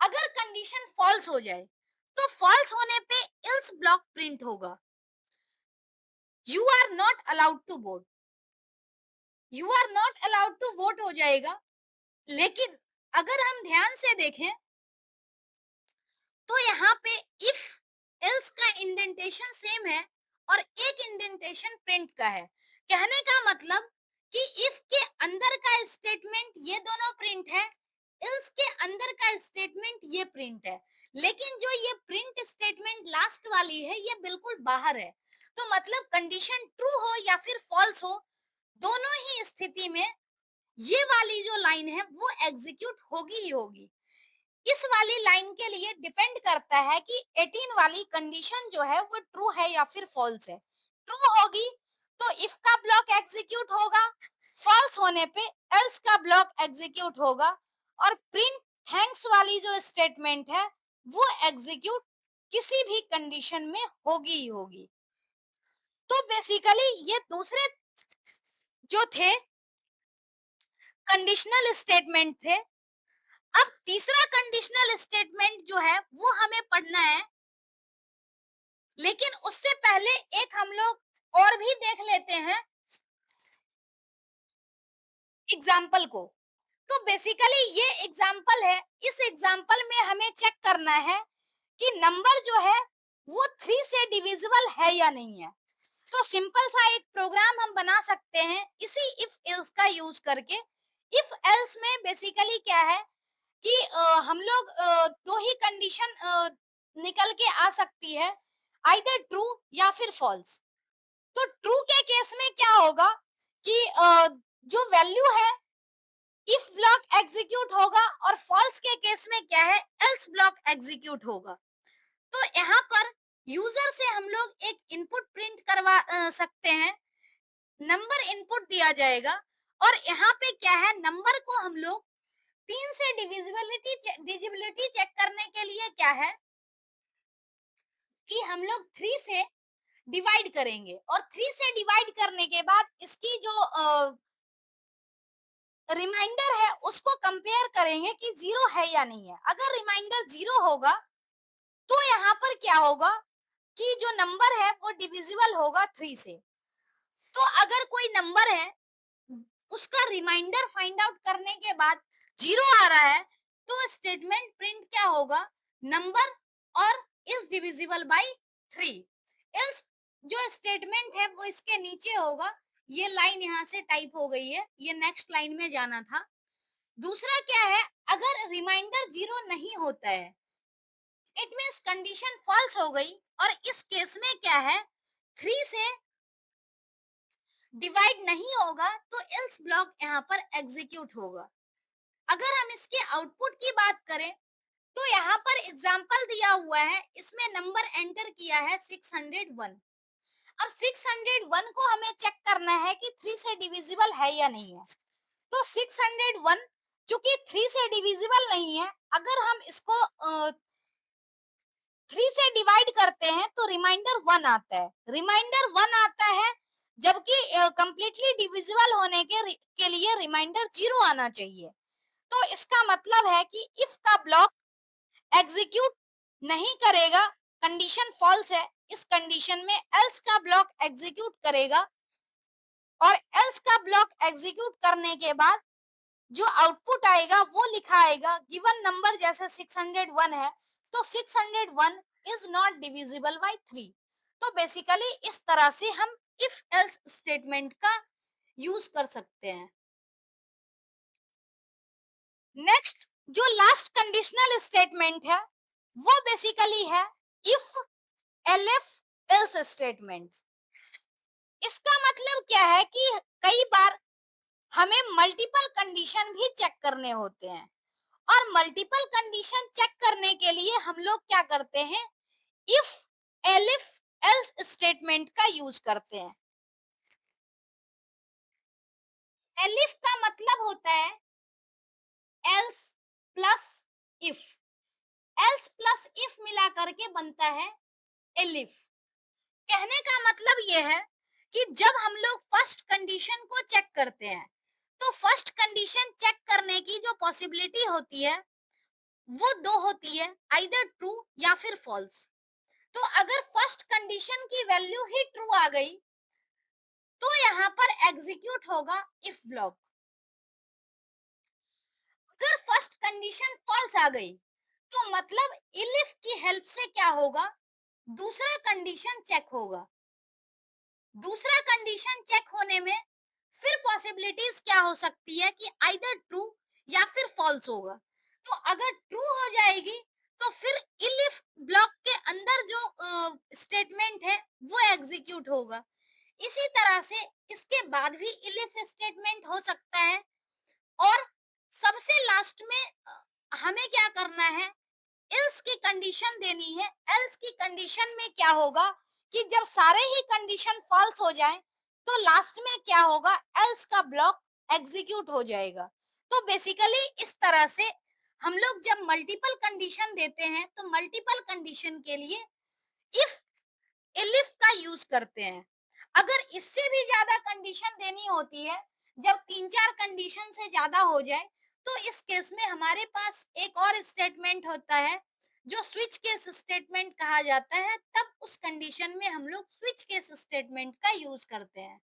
अगर कंडीशन फॉल्स हो जाए तो फॉल्स होने पे इल्स ब्लॉक प्रिंट होगा, you are not allowed to vote, you are not allowed to vote हो जाएगा। लेकिन अगर हम ध्यान से देखें तो यहाँ पे इफ एल्स का इंडेंटेशन सेम है और एक इंडेंटेशन प्रिंट का है। कहने का मतलब कि इफ के अंदर का स्टेटमेंट ये दोनों प्रिंट है, एल्स के अंदर का स्टेटमेंट ये प्रिंट है, लेकिन जो ये प्रिंट स्टेटमेंट लास्ट वाली है ये बिल्कुल बाहर है। तो मतलब कंडीशन ट्रू हो या फिर फॉल्स हो, दोनों ही स्थिति में ये वाली जो लाइन है वो एग्जीक्यूट होगी ही होगी। इस वाली लाइन के लिए डिपेंड करता है कि 18 वाली कंडीशन जो है वो ट्रू है या फिर फॉल्स है। ट्रू होगी तो इफ का ब्लॉक एग्जीक्यूट होगा, फॉल्स होने पे एल्स का ब्लॉक एग्जीक्यूट होगा, और प्रिंट थैंक्स वाली जो स्टेटमेंट है वो एग्जीक्यूट किसी भी कंडीशन में होगी ही होगी। तो बेसिकली ये दूसरे जो थे कंडीशनल स्टेटमेंट थे। अब तीसरा कंडीशनल स्टेटमेंट जो है वो हमें पढ़ना है, लेकिन उससे पहले एक हम लोग और भी देख लेते हैं एग्जाम्पल को। तो बेसिकली ये एग्जाम्पल है, इस एग्जाम्पल में हमें चेक करना है कि नंबर जो है वो 3 से डिविजिबल है या नहीं है। तो सिंपल सा एक प्रोग्राम हम बना सकते हैं इसी इफ एल्स का यूज करके। इफ एल्स में बेसिकली क्या है कि हम लोग दो ही कंडीशन निकल के आ सकती है, आइदर ट्रू या फिर फॉल्स। तो ट्रू के केस में क्या होगा कि जो वैल्यू है इफ ब्लॉक एग्जीक्यूट होगा, और फॉल्स के केस में क्या है एल्स ब्लॉक एग्जीक्यूट होगा। तो यहाँ पर यूजर से हम लोग एक इनपुट प्रिंट करवा सकते हैं, नंबर इनपुट दिया जाएगा, और यहाँ पे क्या है नंबर को हम लोग 3 से डिविजिबिलिटी चेक करने के लिए क्या है कि हम लोग 3 से डिवाइड करेंगे, और 3 से डिवाइड करने के बाद इसकी जो रिमाइंडर है उसको कंपेयर करेंगे कि जीरो है या नहीं है। अगर रिमाइंडर जीरो होगा तो यहाँ पर क्या होगा कि जो नंबर है वो डिविजिबल होगा 3 से। तो अगर कोई नंबर है, उसका रिमाइंडर फाइंड आउट करने के बाद 0 आ रहा है, तो स्टेटमेंट प्रिंट क्या होगा, नंबर और इज डिविजिबल बाय 3। इस जो स्टेटमेंट है वो इसके नीचे होगा। ये लाइन यहाँ से टाइप हो गई है, ये नेक्स्ट लाइन में जाना था। दूसरा क्या है, अगर रिमाइंडर 0 नहीं होता है, इट मीन्स कंडीशन फॉल्स हो गई, और इस केस में क्या है, 3 से डिवाइड नहीं होगा, तो एल्स ब्लॉक यहाँ पर एग्जीक्यूट होगा। अगर हम इसके आउटपुट की बात करें, तो यहाँ पर एग्जाम्पल दिया हुआ है, इसमें नंबर एंटर किया है 601। अब 601 को हमें चेक करना है कि 3 से डिविजिबल है या नहीं है। तो 601 चूंकि 3 से डिविजिबल नहीं है, अगर हम इसको 3 से डिवाइड करते हैं तो रिमाइंडर 1 आता है। रिमाइंडर 1 आता है, जबकि कंप्लीटली डिविजिबल होने के लिए रिमाइंडर 0 आना चाहिए। तो इसका मतलब है कि इफ का ब्लॉक एग्जीक्यूट नहीं करेगा, कंडीशन फॉल्स है। इस कंडीशन में एल्स का ब्लॉक एग्जीक्यूट करेगा, और एल्स का ब्लॉक एग्जीक्यूट करने के बाद जो आउटपुट आएगा वो लिखा आएगा, गिवन नंबर जैसे 601 है, तो 601 इज नॉट डिविजिबल बाय 3। तो बेसिकली इस तरह से हम इफ एल्स स्टेटमेंट का यूज कर सकते हैं। नेक्स्ट जो लास्ट कंडीशनल स्टेटमेंट है वो बेसिकली है इफ एलएफ एल्स स्टेटमेंट। इसका मतलब क्या है कि कई बार हमें मल्टीपल कंडीशन भी चेक करने होते हैं, और मल्टीपल कंडीशन चेक करने के लिए हम लोग क्या करते हैं, इफ एलिफ एल्स स्टेटमेंट का यूज करते हैं। एलिफ का मतलब होता है else plus if. Else plus if मिला करके बनता है एलिफ। कहने का मतलब यह है कि जब हम लोग फर्स्ट कंडीशन को चेक करते हैं, तो फर्स्ट कंडीशन चेक करने की जो पॉसिबिलिटी होती है वो दो होती है, आइदर ट्रू या फिर फॉल्स। तो अगर फर्स्ट कंडीशन की वैल्यू ही ट्रू आ गई, तो यहाँ पर एग्जीक्यूट होगा इफ ब्लॉक। अगर फर्स्ट कंडीशन फॉल्स आ गई, तो मतलब इफ की हेल्प से क्या होगा, दूसरा कंडीशन चेक होगा। दूसरा कंडीशन चेक होने में फिर पॉसिबिलिटीज क्या हो सकती है कि आइदर ट्रू या फिर फॉल्स होगा। तो अगर ट्रू हो जाएगी, तो फिर इफ ब्लॉक के अंदर जो स्टेटमेंट है वो एग्जीक्यूट होगा। इसी तरह से इसके बाद भी इफ स्टेटमेंट हो सकता है। और सबसे लास्ट में हमें क्या करना है, एल्स की कंडीशन देनी है। एल्स की कंडीशन में क्या होगा कि जब सारे ही कंडीशन फॉल्स हो जाएं, तो लास्ट में क्या होगा, एल्स का ब्लॉक एग्जीक्यूट हो जाएगा। तो बेसिकली इस तरह से हम लोग जब मल्टीपल कंडीशन देते हैं, तो मल्टीपल कंडीशन के लिए इफ एलिफ का यूज करते हैं। अगर इससे भी ज्यादा कंडीशन देनी होती है, जब 3-4 कंडीशन से ज्यादा हो जाए, तो इस केस में हमारे पास एक और स्टेटमेंट होता है जो स्विच केस स्टेटमेंट कहा जाता है। तब उस कंडीशन में हम लोग स्विच केस स्टेटमेंट का यूज करते हैं।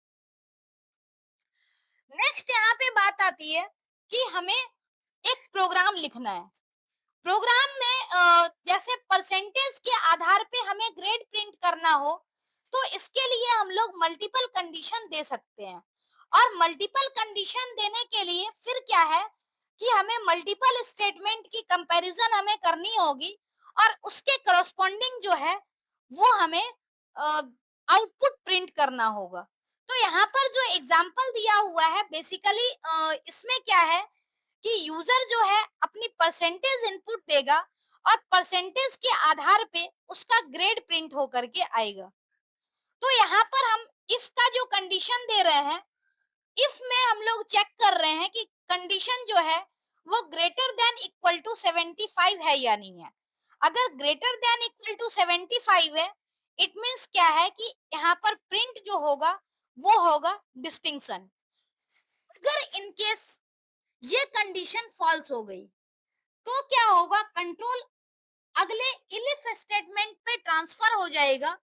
नेक्स्ट यहाँ पे बात आती है कि हमें एक प्रोग्राम लिखना है। प्रोग्राम में जैसे परसेंटेज के आधार पे हमें ग्रेड प्रिंट करना हो, तो इसके लिए हम लोग मल्टीपल कंडीशन दे सकते हैं। और मल्टीपल कंडीशन देने के लिए फिर क्या है कि हमें मल्टीपल स्टेटमेंट की कंपैरिजन हमें करनी होगी, और उसके करस्पॉन्डिंग जो है वो हमें आउटपुट प्रिंट करना होगा। तो यहाँ पर जो एग्जाम्पल दिया हुआ है बेसिकली इसमें क्या है कि यूजर जो है अपनी परसेंटेज इनपुट देगा, और परसेंटेज के आधार पे उसका ग्रेड प्रिंट होकर के आएगा। तो यहाँ पर हम इफ का जो कंडीशन दे रहे हैं, इफ में हम लोग चेक कर रहे हैं कि कंडीशन जो है वो ग्रेटर देन इक्वल टू 75 है या नहीं है। अगर ग्रेटर देन इक्वल टू 75 है, इट मींस क्या है कि यहाँ पर प्रिंट जो होगा वो होगा डिस्टिंक्शन। अगर इन केस ये कंडीशन फॉल्स हो गई, तो क्या होगा, कंट्रोल अगले इलिफ स्टेटमेंट पे ट्रांसफर हो जाएगा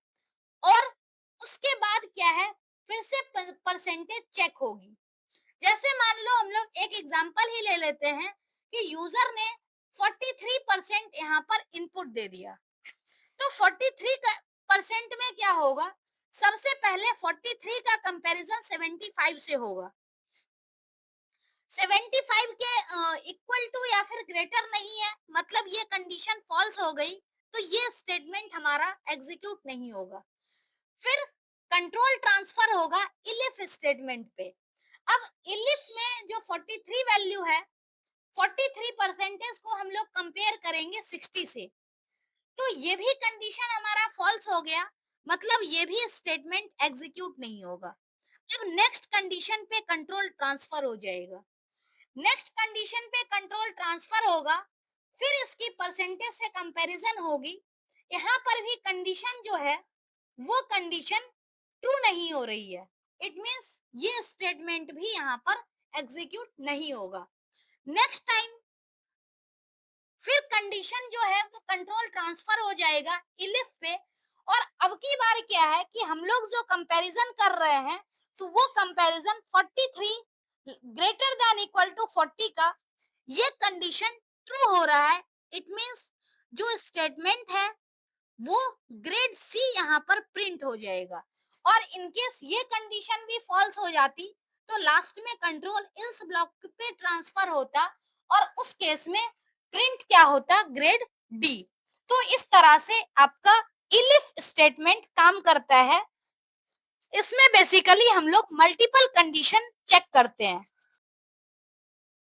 और उसके बाद क्या है, फिर से परसेंटेज चेक होगी। जैसे मान लो हम लोग एक एग्जांपल ही ले लेते हैं कि यूजर ने 43% यहाँ पर इनपुट दे दिया, तो 43% में क्या होगा, सबसे पहले 43 का कंपैरिजन 75 से होगा। 75 के इक्वल टू या फिर ग्रेटर नहीं है, मतलब ये कंडीशन फॉल्स हो गई, तो ये स्टेटमेंट हमारा एग्जीक्यूट नहीं होगा। फिर कंट्रोल ट्रांसफर होगा इलिफ स्टेटमेंट पे। अब इलिफ में जो 43 वैल्यू है, 43 परसेंटेज को हम लोग कंपेयर करेंगे 60 से, तो ये भी कंडीशन हमारा फॉल्स हो गया, मतलब ये भी स्टेटमेंट एग्जीक्यूट नहीं होगा। अब नेक्स्ट कंडीशन पे कंट्रोल ट्रांसफर हो जाएगा। नेक्स्ट कंडीशन पे कंट्रोल ट्रांसफर होगा, फिर इसकी परसेंटेज से कंपैरिजन होगी। यहाँ पर भी कंडीशन जो है वो कंडीशन ट्रू नहीं हो रही है, इट मींस ये स्टेटमेंट भी यहाँ पर एग्जीक्यूट नहीं होगा। नेक्स्ट टाइम फिर कंडीशन जो है वो कंट्रोल ट्रांसफर हो जाएगा इलिफ पे, और अब की बार क्या है कि हम लोग जो कंपैरिजन कर रहे हैं, तो वो comparison 43 greater than equal to 40 का ये कंडीशन ट्रू हो रहा है। इट मींस जो स्टेटमेंट है वो ग्रेड सी यहाँ पर प्रिंट हो जाएगा। और इनकेस ये कंडीशन भी फॉल्स हो जाती, तो लास्ट में कंट्रोल इस ब्लॉक पे ट्रांसफर होता और उस केस में प्रिंट क्या होता, ग्रेड डी। तो इस तरह से आपका इलिफ स्टेटमेंट काम करता है। इसमें बेसिकली हम लोग मल्टीपल कंडीशन चेक करते हैं।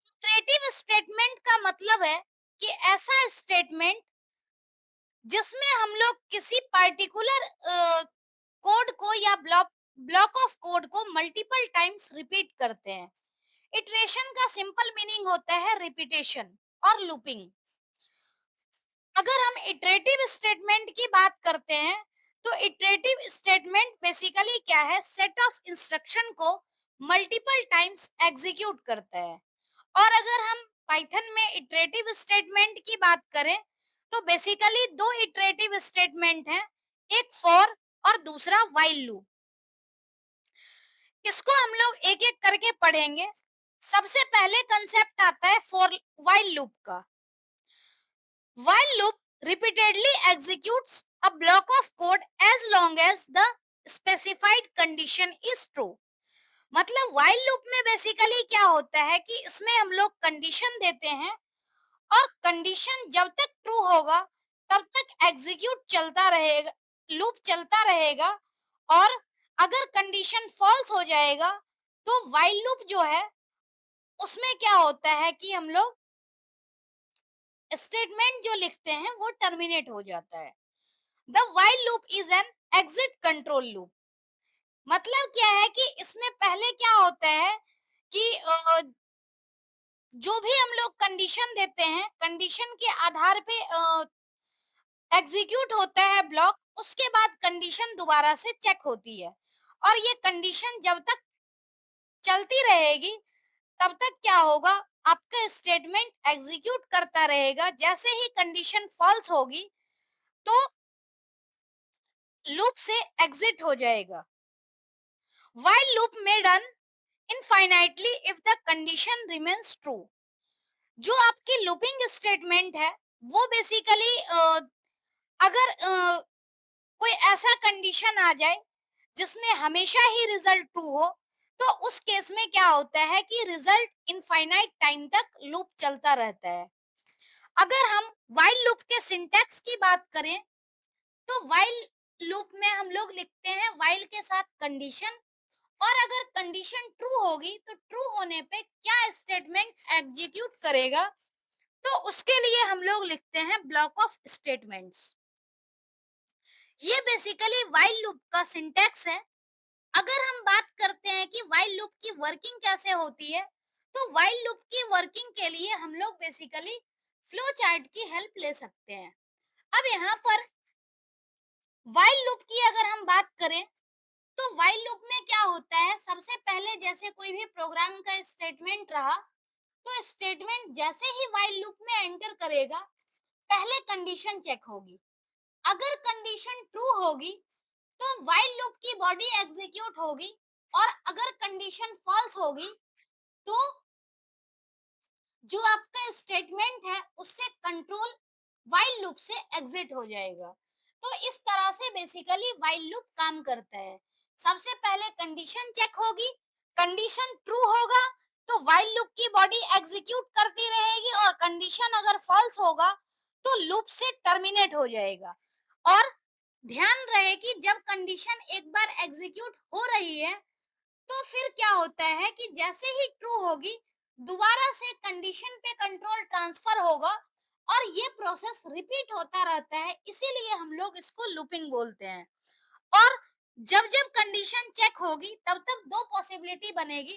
इटरेटिव स्टेटमेंट का मतलब है कि ऐसा स्टेटमेंट जिसमें हम लोग किसी पार्टिकुलर कोड को या ब्लॉक ऑफ कोड को मल्टीपल टाइम्स रिपीट करते हैं। इटरेशन का सिंपल मीनिंग होता है रिपीटेशन और लूपिंग। अगर हम इटरेटिव स्टेटमेंट की बात करते हैं, तो इटरेटिव स्टेटमेंट बेसिकली क्या है, सेट ऑफ इंस्ट्रक्शन को मल्टीपल टाइम्स एग्जीक्यूट करता है। और अगर हम पाइथन में इटरेटिव स्टेटमेंट की बात करें, तो बेसिकली दो इटरेटिव स्टेटमेंट हैं, एक फॉर और दूसरा व्हाइल लूप। इसको हम लोग एक एक करके पढ़ेंगे। सबसे पहले कंसेप्ट आता है फॉर व्हाइल लूप का। While loop repeatedly executes a block of code as long as the specified condition is true। मतलब while loop में बेसिकली क्या होता है कि इसमें हम लोग कंडीशन देते हैं और कंडीशन जब तक ट्रू होगा तब तक एग्जीक्यूट चलता रहेगा, लूप चलता रहेगा। और अगर कंडीशन फॉल्स हो जाएगा तो while loop जो है उसमें क्या होता है कि हम लोग स्टेटमेंट जो लिखते हैं वो टर्मिनेट हो जाता है। The while loop is an exit control loop. मतलब क्या है कि इसमें पहले क्या होता है कि जो भी हम लोग कंडीशन देते हैं, कंडीशन के आधार पे एग्जीक्यूट होता है ब्लॉक, उसके बाद कंडीशन दोबारा से चेक होती है। और ये कंडीशन जब तक चलती रहेगी तब तक क्या होगा, आपका स्टेटमेंट एग्जीक्यूट करता रहेगा। जैसे ही कंडीशन फॉल्स होगी तो लूप से एग्जिट हो जाएगा। while loop may run infinitely if the condition remains true। जो आपकी लूपिंग स्टेटमेंट है वो बेसिकली अगर कोई ऐसा कंडीशन आ जाए जिसमें हमेशा ही रिजल्ट ट्रू हो, तो उस केस में क्या होता है कि रिजल्ट इनफाइनाइट टाइम तक लूप चलता रहता है। अगर हम while लूप के सिंटैक्स की बात करें, तो while लूप में हम लोग लिखते हैं while के साथ कंडीशन, और अगर कंडीशन ट्रू होगी तो ट्रू होने पे क्या स्टेटमेंट एग्जीक्यूट करेगा, तो उसके लिए हम लोग लिखते हैं ब्लॉक ऑफ स्टेटमेंट्स। ये बेसिकली व्हाइल लूप का सिंटैक्स है। अगर हम बात करते हैं कि व्हाइल लूप की वर्किंग कैसे होती है, तो व्हाइल लूप की वर्किंग के लिए हम लोग बेसिकली फ्लो चार्ट की हेल्प ले सकते हैं। अब यहाँ पर व्हाइल लूप की अगर हम बात करें, तो व्हाइल लूप में क्या होता है, सबसे पहले जैसे कोई भी प्रोग्राम का स्टेटमेंट रहा, तो स्टेटमेंट जैसे ही व्हाइल लूप में एंटर करेगा पहले कंडीशन चेक होगी। अगर कंडीशन ट्रू होगी तो व्हाइल लूप की बॉडी एग्जीक्यूट होगी, और अगर कंडीशन फॉल्स होगी तो जो आपका स्टेटमेंट है उससे कंट्रोल व्हाइल लूप से एग्जिट हो जाएगा। तो इस तरह से बेसिकली व्हाइल लूप काम करता है। सबसे पहले कंडीशन चेक होगी, कंडीशन ट्रू होगा तो व्हाइल लूप की बॉडी एग्जीक्यूट करती रहेगी, और कंडीशन अगर फॉल्स होगा तो लूप से टर्मिनेट हो जाएगा। और ध्यान रहे कि जब कंडीशन एक बार एग्जीक्यूट हो रही है तो फिर क्या होता है कि जैसे ही ट्रू होगी दोबारा से कंडीशन पे कंट्रोल ट्रांसफर होगा, और ये प्रोसेस रिपीट होता रहता है, इसीलिए हम लोग इसको लूपिंग बोलते हैं। और जब जब कंडीशन चेक होगी तब तब दो पॉसिबिलिटी बनेगी,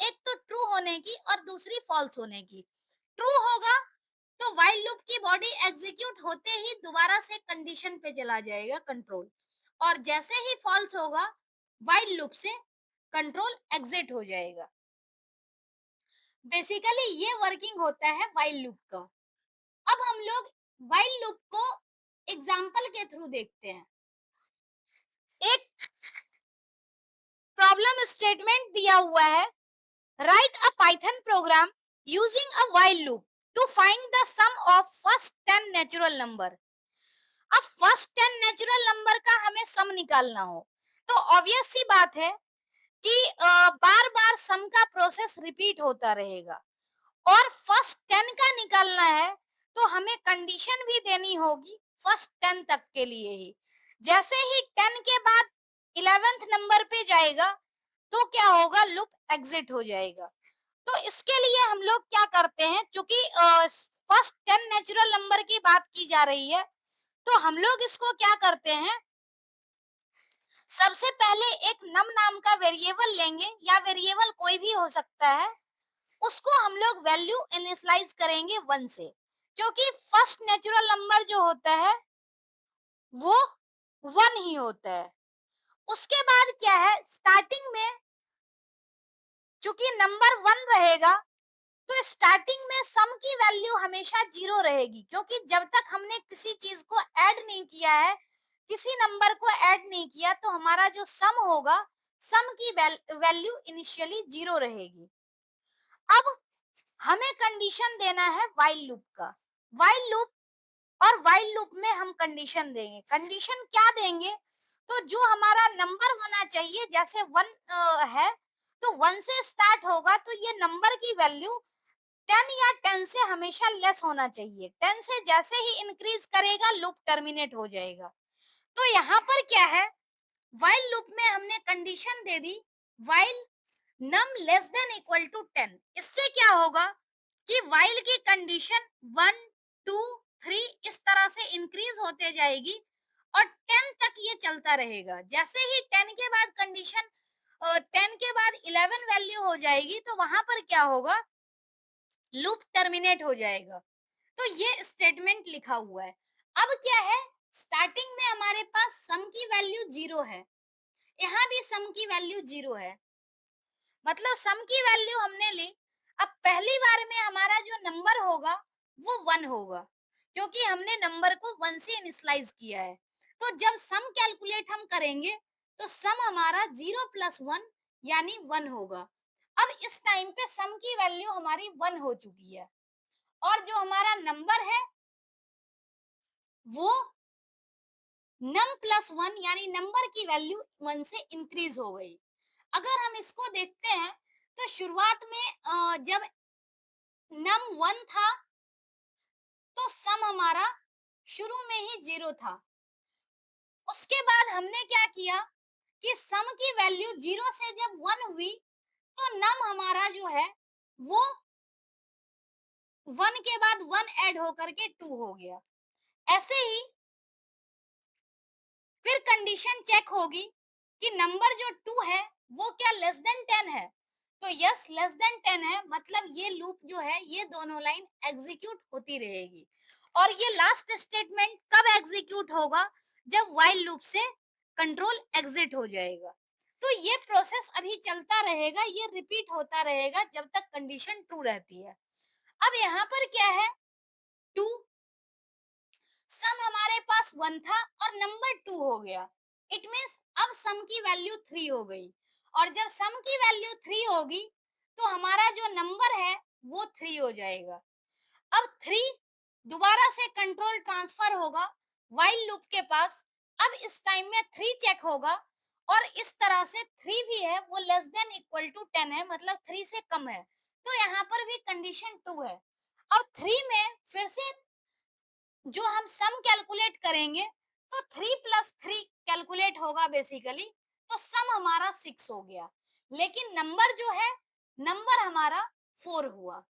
एक तो ट्रू होने की और दूसरी फॉल्स होने की। ट्रू होगा तो व्हाइल लूप की बॉडी एग्जीक्यूट होते ही दोबारा से कंडीशन पे चला जाएगा कंट्रोल, और जैसे ही फॉल्स होगा व्हाइल लूप से कंट्रोल एग्जिट हो जाएगा। बेसिकली ये वर्किंग होता है व्हाइल लूप का। अब हम लोग व्हाइल लूप को एग्जांपल के थ्रू देखते हैं। एक प्रॉब्लम स्टेटमेंट दिया हुआ है, write a Python program using a while loop to find the sum of first 10 natural number. अब फर्स्ट 10 नेचुरल नंबर का हमें सम निकालना हो तो ऑब्वियस सी बात है कि बार बार सम का प्रोसेस रिपीट होता रहेगा, और फर्स्ट 10 का निकालना है तो हमें कंडीशन भी देनी होगी फर्स्ट 10 तक के लिए ही। जैसे ही 10 के बाद 11th नंबर पे जाएगा तो क्या होगा, लूप एग्जिट हो जाएगा। तो इसके लिए हम लोग क्या करते हैं, क्योंकि फर्स्ट 10 नेचुरल नंबर की बात की जा रही है तो हम लोग इसको क्या करते हैं, सबसे पहले एक नम नाम का वेरिएबल लेंगे, या वेरिएबल कोई भी हो सकता है, उसको हम लोग वैल्यू इनिशियलाइज करेंगे 1 से, क्योंकि फर्स्ट नेचुरल नंबर जो होता है वो 1 ही होता है। उसके बाद क्या है, स्टार्टिंग में चूंकि नंबर 1 रहेगा तो स्टार्टिंग में सम की वैल्यू हमेशा 0 रहेगी, क्योंकि जब तक हमने किसी चीज को ऐड नहीं किया है, किसी नंबर को ऐड नहीं किया, तो हमारा जो सम होगा, सम की वैल्यू इनिशियली 0 रहेगी। अब हमें कंडीशन देना है व्हाइल लूप का। व्हाइल लूप, और व्हाइल लूप में हम कंडीशन देंगे। कंडीशन क्या देंगे, तो जो हमारा नंबर होना चाहिए, जैसे 1 है तो 1 से स्टार्ट होगा तो ये नंबर की वैल्यू 10 या 10 से हमेशा लेस होना चाहिए। 10 से जैसे ही इंक्रीज करेगा लूप टर्मिनेट हो जाएगा। तो यहाँ पर क्या है, व्हाइल लूप में हमने कंडीशन दे दी while num less than equal to 10। इससे क्या होगा कि व्हाइल की कंडीशन 1 2 3 इस तरह से इंक्रीज होते जाएगी, और 10 तक ये चलता रहेगा। जैसे ही 10 के बाद कंडीशन 10 के बाद 11 वैल्यू हो जाएगी तो वहां पर क्या होगा, लूप टर्मिनेट हो जाएगा। तो ये स्टेटमेंट लिखा हुआ है। अब क्या है, स्टार्टिंग में हमारे पास सम की वैल्यू 0 है, यहाँ भी सम की वैल्यू 0 है, मतलब सम की वैल्यू हमने ली। अब पहली बार में हमारा जो नंबर होगा वो 1 होगा, क्योंकि हमने नंबर को 1 से इनिशियलाइज किया है। तो जब सम कैलकुलेट हम करेंगे तो सम हमारा 0 प्लस 1 यानी 1 होगा। अब इस टाइम पे सम की वैल्यू हमारी 1 हो चुकी है, और जो हमारा नंबर है वो नम प्लस 1 यानी नंबर की वैल्यू 1 से इंक्रीज हो गई। अगर हम इसको देखते हैं तो शुरुआत में जब नम 1 था तो सम हमारा शुरू में ही 0 था। उसके बाद हमने क्या किया कि सम की वैल्यू 0 से जब 1 हुई तो नम हमारा जो है वो 1 के बाद 1 ऐड होकर के 2 हो गया। ऐसे ही फिर कंडीशन चेक होगी कि नंबर जो 2 है वो क्या लेस देन 10 है, तो यस लेस देन 10 है, मतलब ये लूप जो है ये दोनों लाइन एग्जीक्यूट होती रहेगी। और ये लास्ट स्टेटमेंट कब एग्जीक्यूट होगा, जब व्हाइल लूप से कंट्रोल एग्जिट हो जाएगा। तो ये प्रोसेस अभी चलता रहेगा, ये रिपीट होता रहेगा जब तक कंडीशन ट्रू रहती है। अब यहाँ पर क्या है, 2 सम हमारे पास 1 था और नंबर 2 हो गया। इट मीन्स अब सम की वैल्यू 3 हो गई, और जब सम की वैल्यू 3 होगी तो हमारा जो नंबर है वो 3 हो जाएगा। अब 3 दोबारा से कंट्रोल ट्रांसफर होगा व्हाइल लूप के पास। अब इस टाइम में 3 चेक होगा, और इस तरह से 3 भी है वो लेस देन इक्वल टू 10 है, मतलब 3 से कम है, तो यहाँ पर भी कंडीशन ट्रू है। अब 3 में फिर से जो हम सम कैलकुलेट करेंगे तो 3 प्लस 3 कैलकुलेट होगा बेसिकली, तो सम हमारा 6 हो गया, लेकिन नंबर जो है, नंबर हमारा 4 हुआ।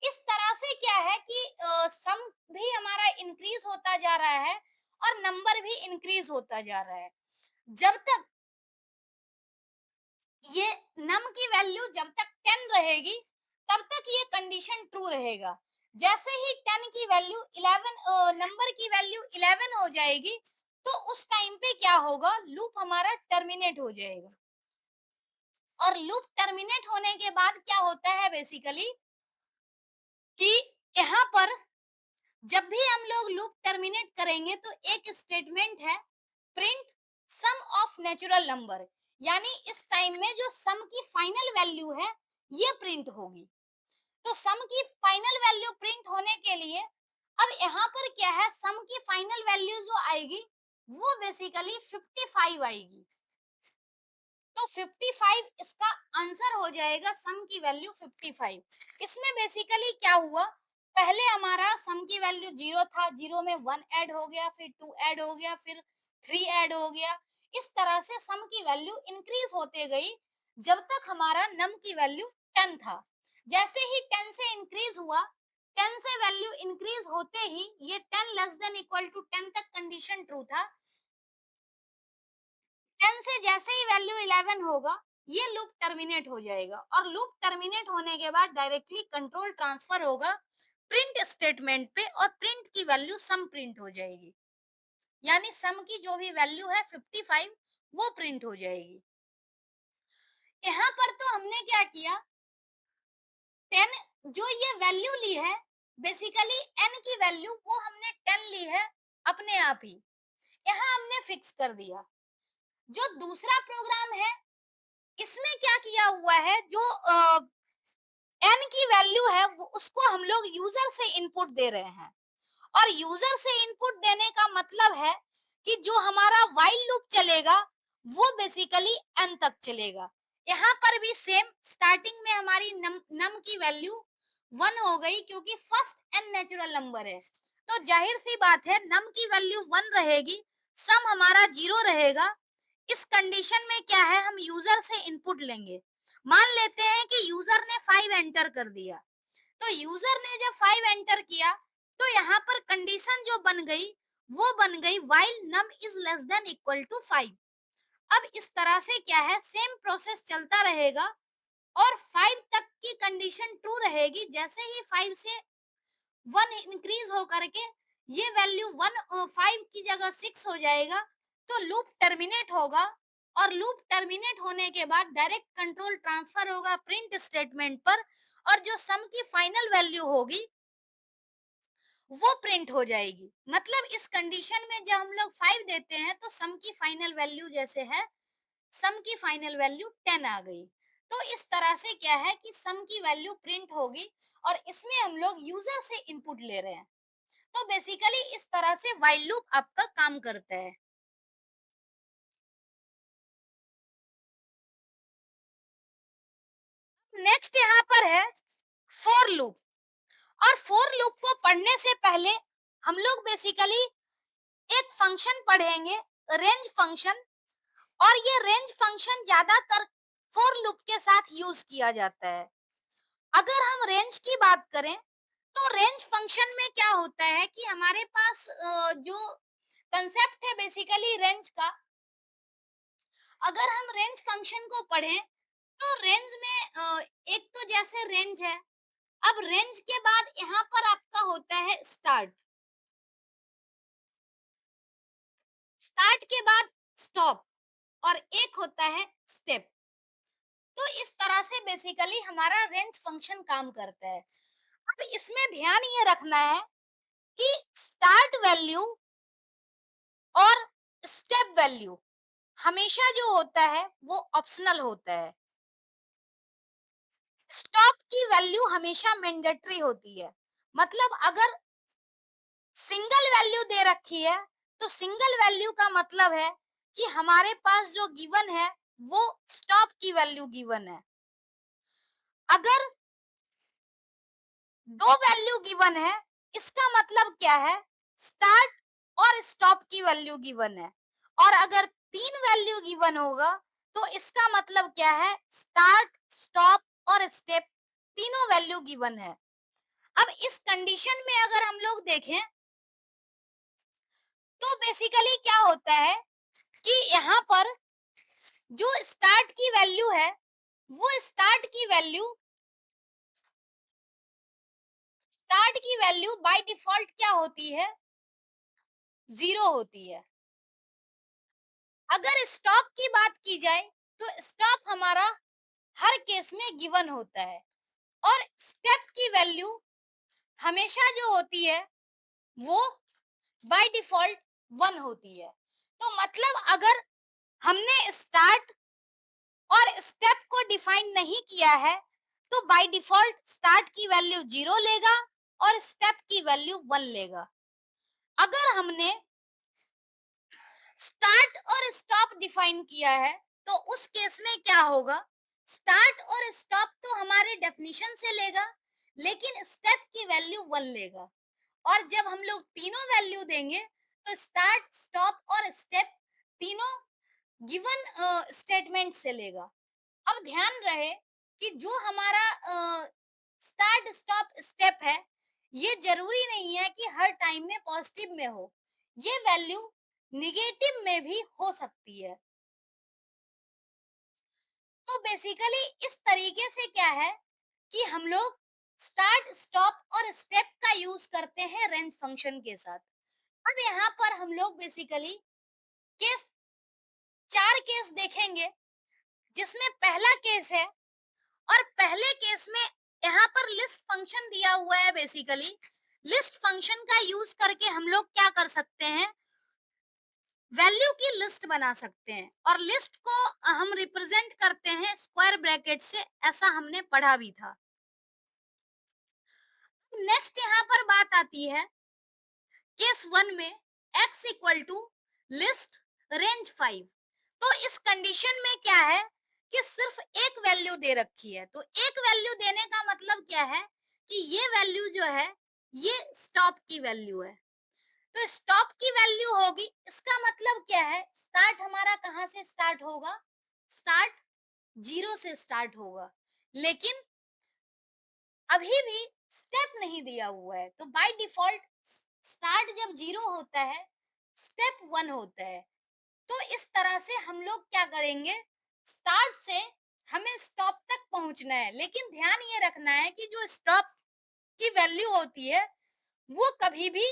इस तरह से क्या है कि सम भी हमारा इंक्रीज होता जा रहा है और नंबर भी इंक्रीज होता जा रहा है। जब तक ये नम की वैल्यू जब तक 10 रहेगी तब तक ये कंडीशन ट्रू रहेगा। जैसे ही 10 की वैल्यू 11 नंबर की वैल्यू 11 हो जाएगी तो उस टाइम पे क्या होगा, लूप हमारा टर्मिनेट हो जाएगा। और लूप टर्मिनेट होने के बाद क्या होता है बेसिकली कि यहाँ पर जब भी हम लोग लूप टर्मिनेट करेंगे तो एक स्टेटमेंट है, print sum of natural number, यानी इस टाइम में जो सम की फाइनल वैल्यू है ये प्रिंट होगी। तो सम की फाइनल वैल्यू प्रिंट होने के लिए अब यहाँ पर क्या है, सम की फाइनल वैल्यू जो आएगी वो बेसिकली 55 आएगी। तो 55 इसका आंसर हो जाएगा, सम की वैल्यू 55। इसमें बेसिकली क्या हुआ, पहले हमारा सम की वैल्यू 0 था, 0 में 1 ऐड हो गया, फिर 2 ऐड हो गया, फिर 3 ऐड हो गया। इस तरह से सम की वैल्यू इंक्रीज होते गई जब तक हमारा नम की वैल्यू 10 था। जैसे ही 10 से इंक्रीज हुआ, 10 से वैल्यू इंक्रीज होते ही ये 10 लेस देन इक्वल टू 10 तक कंडीशन ट्रू था। 10 से जैसे ही वैल्यू 11 होगा ये लूप टर्मिनेट हो जाएगा, और लूप टर्मिनेट होने के बाद डायरेक्टली कंट्रोल ट्रांसफर होगा प्रिंट स्टेटमेंट पे, और प्रिंट की वैल्यू सम प्रिंट हो जाएगी, यानी सम की जो भी वैल्यू है 55 वो प्रिंट हो जाएगी। यहाँ पर तो हमने क्या किया, 10 जो ये वैल्यू ली है, बेसिकली n की वैल्यू वो हमने 10 ली है अपने आप ही, यहाँ हमने फिक्स कर दिया। जो दूसरा प्रोग्राम है इसमें क्या किया हुआ है, जो n की वैल्यू है उसको हम लोग यूजर से इनपुट दे रहे हैं, और यूजर से इनपुट देने का मतलब है कि जो हमारा व्हाइल लूप चलेगा वो बेसिकली n तक चलेगा। यहाँ पर भी सेम, स्टार्टिंग में हमारी नम की वैल्यू 1 हो गई क्योंकि फर्स्ट n नेचुरल नंबर है, तो जाहिर सी बात है नम की वैल्यू 1 रहेगी, सम हमारा 0 रहेगा। इस कंडीशन में क्या है, हम यूजर से इनपुट लेंगे। मान लेते हैं कि यूजर ने 5 एंटर कर दिया, तो यूजर ने जब 5 एंटर किया तो यहाँ पर कंडीशन जो बन गई वो बन गई while num is less than equal to 5। अब इस तरह से क्या है, सेम प्रोसेस चलता रहेगा और 5 तक की कंडीशन ट्रू रहेगी। जैसे ही 5 से 1 इंक्रीज हो करके ये वैल्यू 5 की जगह 6 हो जाएगा, तो लूप टर्मिनेट होगा, और लूप टर्मिनेट होने के बाद डायरेक्ट कंट्रोल ट्रांसफर होगा प्रिंट स्टेटमेंट पर, और जो सम की फाइनल वैल्यू होगी वो प्रिंट हो जाएगी। मतलब इस कंडीशन में जब हम लोग 5 देते हैं तो सम की फाइनल वैल्यू जैसे है, सम की फाइनल वैल्यू 10 आ गई। तो इस तरह से क्या है कि सम की वैल्यू प्रिंट होगी, और इसमें हम लोग यूजर से इनपुट ले रहे हैं। तो बेसिकली इस तरह से व्हाइल लूप आपका काम करता है। नेक्स्ट यहाँ पर है फॉर लूप, और फॉर लूप को पढ़ने से पहले हम लोग बेसिकली एक फंक्शन पढ़ेंगे, रेंज फंक्शन। और ये रेंज फंक्शन ज्यादातर फॉर लूप के साथ यूज किया जाता है। अगर हम रेंज की बात करें तो रेंज फंक्शन में क्या होता है कि हमारे पास जो कंसेप्ट है बेसिकली रेंज का, अगर हम रेंज फंक्शन को पढ़ें तो रेंज में एक तो जैसे रेंज है, अब रेंज के बाद यहाँ पर आपका होता है स्टार्ट, स्टार्ट के बाद स्टॉप, और एक होता है स्टेप। तो इस तरह से बेसिकली हमारा रेंज फंक्शन काम करता है। अब इसमें ध्यान ये रखना है कि स्टार्ट वैल्यू और स्टेप वैल्यू हमेशा जो होता है वो ऑप्शनल होता है। स्टॉप की वैल्यू हमेशा मैंडेटरी होती है। मतलब अगर सिंगल वैल्यू दे रखी है तो सिंगल वैल्यू का मतलब है कि हमारे पास जो गिवन है वो स्टॉप की वैल्यू गिवन है। अगर दो वैल्यू गिवन है इसका मतलब क्या है, स्टार्ट और स्टॉप की वैल्यू गिवन है। और अगर तीन वैल्यू गिवन होगा तो इसका मतलब क्या है, स्टार्ट स्टॉप और स्टेप तीनों वैल्यू गिवन है। अब इस कंडीशन में अगर हम लोग देखें तो बेसिकली क्या होता है कि यहाँ पर जो स्टार्ट की वैल्यू है वो स्टार्ट की वैल्यू बाय डिफॉल्ट क्या होती है, जीरो होती है। अगर स्टॉप की बात की जाए तो स्टॉप हमारा हर केस में गिवन होता है और स्टेप की वैल्यू हमेशा जो होती है वो बाय डिफॉल्ट वन होती है। तो मतलब अगर हमने स्टार्ट और स्टेप को डिफाइन नहीं किया है तो बाय डिफॉल्ट स्टार्ट की वैल्यू जीरो लेगा और स्टेप की वैल्यू वन लेगा। अगर हमने स्टार्ट और स्टॉप डिफाइन किया है तो उस केस में क्या होगा, स्टार्ट और स्टॉप तो हमारे डेफिनेशन से लेगा लेकिन स्टेप की वैल्यू वन लेगा। और जब हम लोग तीनों वैल्यू देंगे तो स्टार्ट स्टॉप और स्टेप तीनों गिवन स्टेटमेंट से लेगा। अब ध्यान रहे कि जो हमारा स्टार्ट स्टॉप स्टेप है ये जरूरी नहीं है कि हर टाइम में पॉजिटिव में हो, ये वैल्यू निगेटिव में भी हो सकती है। तो बेसिकली इस तरीके से क्या है कि हम लोग स्टार्ट स्टॉप और स्टेप का यूज करते हैं रेंज फंक्शन के साथ। अब यहाँ पर हम लोग बेसिकली केस चार केस देखेंगे जिसमें पहला केस है और पहले केस में यहाँ पर लिस्ट फंक्शन दिया हुआ है। बेसिकली लिस्ट फंक्शन का यूज करके हम लोग क्या कर सकते हैं, वैल्यू की लिस्ट बना सकते हैं और लिस्ट को हम रिप्रेजेंट करते हैं स्क्वायर ब्रैकेट से, ऐसा हमने पढ़ा भी था। नेक्स्ट यहाँ पर बात आती है केस वन में x equal to list range 5। तो इस कंडीशन में क्या है कि सिर्फ एक वैल्यू दे रखी है। तो एक वैल्यू देने का मतलब क्या है कि ये वैल्यू जो है ये स्टॉप की वैल्यू है। तो स्टॉप की वैल्यू होगी, इसका मतलब क्या है, स्टार्ट हमारा कहाँ से स्टार्ट होगा, स्टार्ट जीरो से स्टार्ट होगा। लेकिन अभी भी स्टेप नहीं दिया हुआ है तो बाय डिफॉल्ट स्टार्ट जब जीरो होता है स्टेप वन होता है। तो इस तरह से हम लोग क्या करेंगे, स्टार्ट से हमें स्टॉप तक पहुंचना है लेकिन ध्यान ये रखना है कि जो स्टॉप की वैल्यू होती है वो कभी भी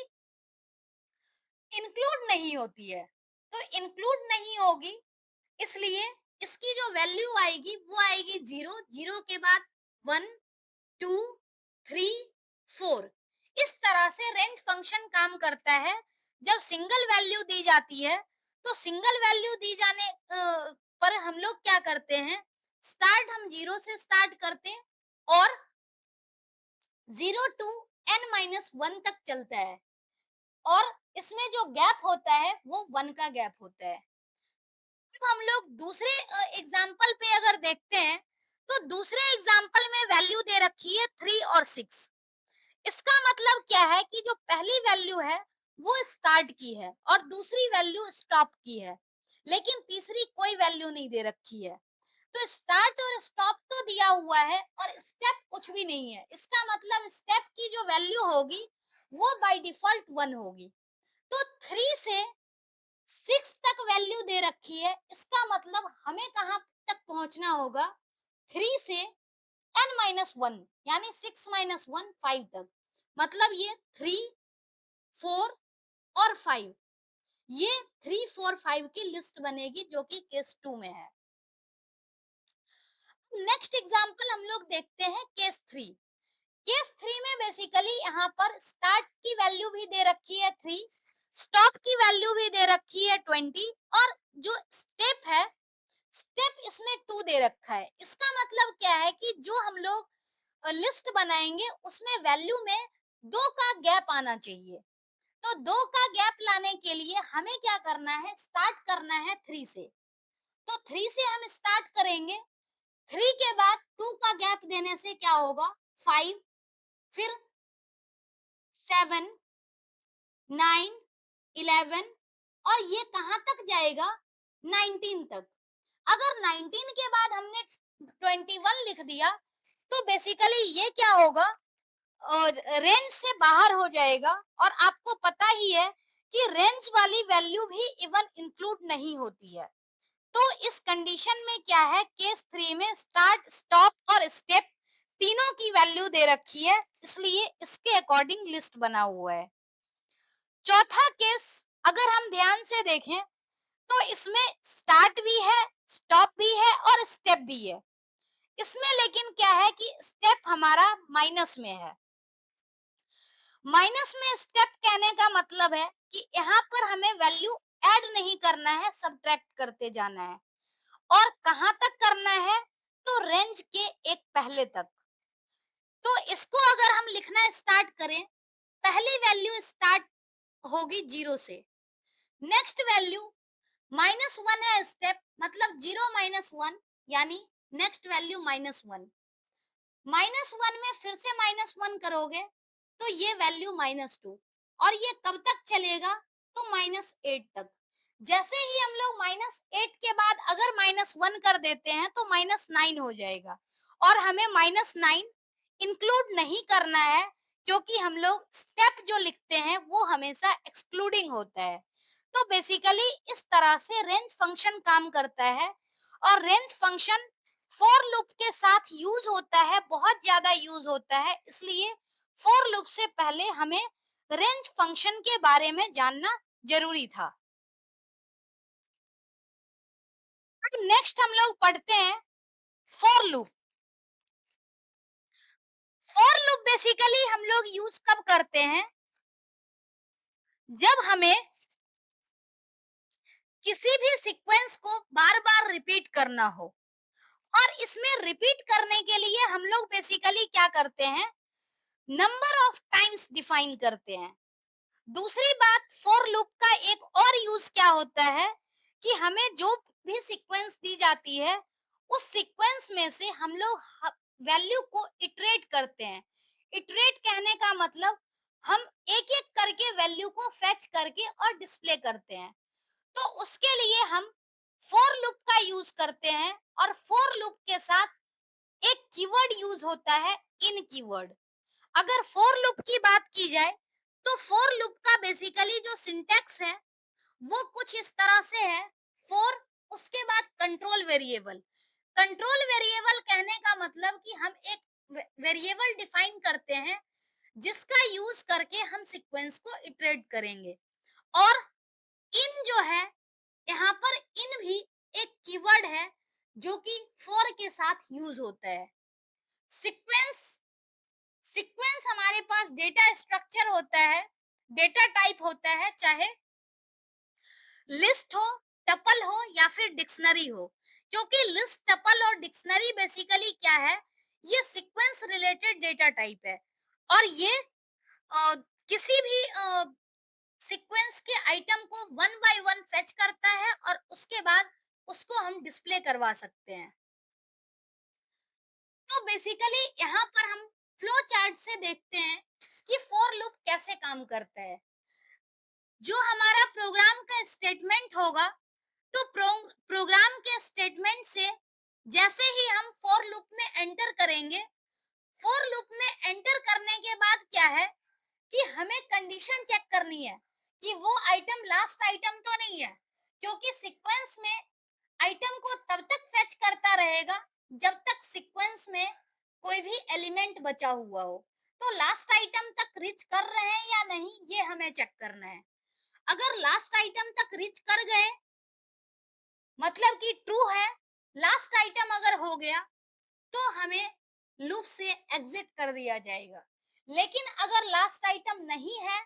इंक्लूड नहीं होती है। तो इंक्लूड नहीं होगी इसलिए इसकी जो वैल्यू आएगी वो आएगी जीरो, जीरो के बाद वन, टू, थ्री, फोर। इस तरह से रेंज फंक्शन काम करता है। जब सिंगल वैल्यू दी जाती है तो सिंगल वैल्यू दी जाने पर हम लोग क्या करते हैं, स्टार्ट हम जीरो से स्टार्ट करते हैं और zero to n minus one तक चलता है और इसमें जो गैप होता है वो वन का गैप होता है। तो हम लोग दूसरे एग्जाम्पल पे अगर देखते हैं तो दूसरे एग्जाम्पल में वैल्यू दे रखी है थ्री और सिक्स। इसका मतलब क्या है कि जो पहली वैल्यू है वो स्टार्ट की है और दूसरी वैल्यू स्टॉप की है लेकिन तीसरी कोई वैल्यू नहीं दे रखी है। तो स्टार्ट और स्टॉप तो दिया हुआ है और स्टेप कुछ भी नहीं है। इसका मतलब स्टेप की जो वैल्यू होगी वो बाय डिफॉल्ट वन होगी। तो थ्री से सिक्स तक वैल्यू दे रखी है, इसका मतलब हमें कहां तक पहुंचना होगा, थ्री से n माइनस वन यानी सिक्स माइनस वन फाइव तक। मतलब ये थ्री, फोर और फाइव, ये थ्री फोर फाइव की लिस्ट बनेगी जो कि केस टू में है। नेक्स्ट एग्जाम्पल हम लोग देखते हैं केस थ्री। केस थ्री में बेसिकली यहाँ पर स्टार्ट की वैल्यू भी दे रखी है थ्री, स्टॉप की वैल्यू भी दे रखी है 20 और जो स्टेप है, स्टेप इसने 2 दे रखा है। इसका मतलब क्या है कि जो हम लोग लिस्ट बनाएंगे उसमें वैल्यू में 2 का गैप आना चाहिए। तो 2 का गैप लाने के लिए हमें क्या करना है, स्टार्ट करना है 3 से। तो 3 से हम स्टार्ट करेंगे, 3 के बाद 2 का गैप देने से क्या होगा, 5, फिर 7, 9, 11 और ये कहाँ तक जाएगा, 19 तक। अगर 19 के बाद हमने 21 लिख दिया तो बेसिकली ये क्या होगा, रेंज से बाहर हो जाएगा। और आपको पता ही है कि रेंज वाली वैल्यू भी इवन इंक्लूड नहीं होती है। तो इस कंडीशन में क्या है, केस 3 में स्टार्ट, स्टॉप और स्टेप तीनों की वैल्यू दे रखी है, इसलिए इसके अकॉर्डिंग लिस्ट बना हुआ है। चौथा केस अगर हम ध्यान से देखें तो इसमें स्टार्ट भी है, स्टॉप भी है और स्टेप भी है। इसमें लेकिन क्या है कि स्टेप हमारा माइनस में है। माइनस में स्टेप कहने का मतलब है कि यहाँ पर हमें वैल्यू ऐड नहीं करना है, सब्ट्रैक्ट करते जाना है। और कहां तक करना है, तो रेंज के एक पहले तक। तो इसको अगर हम लिखना स्टार्ट करें, पहली वैल्यू स्टार्ट होगी 0 से, नेक्स्ट वैल्यू -1 है स्टेप, मतलब 0 - 1 यानी नेक्स्ट वैल्यू -1। -1 में फिर से -1 करोगे तो ये वैल्यू -2 और ये कब तक चलेगा, तो -8 तक। जैसे ही हम लोग -8 के बाद अगर -1 कर देते हैं तो -9 हो जाएगा और हमें -9 इंक्लूड नहीं करना है, क्योंकि हम लोग स्टेप जो लिखते हैं वो हमेशा एक्सक्लूडिंग होता है। तो बेसिकली इस तरह से रेंज फंक्शन काम करता है और रेंज फंक्शन फॉर लूप के साथ यूज होता है, बहुत ज्यादा यूज होता है, इसलिए फॉर लूप से पहले हमें रेंज फंक्शन के बारे में जानना जरूरी था। अब नेक्स्ट हम लोग पढ़ते हैं for loop. For loop basically हम लोग यूज कब करते हैं, जब हमें किसी भी सीक्वेंस को बार बार रिपीट करना हो। और इसमें रिपीट करने के लिए हम लोग बेसिकली क्या करते हैं, नंबर ऑफ टाइम्स डिफाइन करते हैं। दूसरी बात, फॉर लूप का एक और यूज क्या होता है कि हमें जो भी सीक्वेंस दी जाती है उस सीक्वेंस में से हम लोग वैल्यू को इटरेट करते हैं। इटरेट कहने का मतलब हम एक एक करके वैल्यू को फेच करके और डिस्प्ले करते हैं। तो उसके लिए हम फॉर लूप का यूज करते हैं और फॉर लूप के साथ एक कीवर्ड यूज होता है, इन कीवर्ड। अगर फॉर लूप की बात की जाए तो फॉर लूप का बेसिकली जो सिंटैक्स है वो कुछ इस तरह से है, फॉर उसके बाद कंट्रोल वेरिएबल। कंट्रोल वेरिएबल कहने का मतलब कि हम एक वेरिएबल डिफाइन करते हैं जिसका यूज करके हम सीक्वेंस को इटरेट करेंगे। और इन जो है, यहाँ पर इन भी एक कीवर्ड है जो कि फॉर के साथ यूज होता है। सीक्वेंस, सीक्वेंस हमारे पास डेटा स्ट्रक्चर होता है, डेटा टाइप होता है, चाहे लिस्ट हो, टपल हो या फिर डिक्शनरी हो। क्योंकि लिस्ट, टपल और डिक्शनरी बेसिकली क्या है, ये सीक्वेंस रिलेटेड डेटा टाइप है और ये किसी भी सीक्वेंस के आइटम को वन बाय वन फेच करता है और उसके बाद उसको हम डिस्प्ले करवा सकते हैं। तो बेसिकली यहाँ पर हम फ्लो चार्ट से देखते हैं कि फॉर लूप कैसे काम करता है। जो हमारा प्रोग्राम का स्टेटमेंट होगा, तो प्रोग्राम के स्टेटमेंट से जैसे ही हम फॉर लूप में एंटर करेंगे, फॉर लूप में एंटर करने के बाद क्या है कि हमें कंडीशन चेक करनी है कि वो आइटम लास्ट आइटम तो नहीं है, क्योंकि सीक्वेंस में आइटम को तब तक फेच करता रहेगा जब तक सीक्वेंस में कोई भी एलिमेंट बचा हुआ हो। तो लास्ट आइटम तक रीच कर रहे हैं या नहीं, ये हमें चेक करना है। अगर लास्ट आइटम तक रीच कर गए मतलब कि ट्रू है, लास्ट आइटम अगर हो गया तो हमें लूप से एग्जिट कर दिया जाएगा। लेकिन अगर लास्ट आइटम नहीं है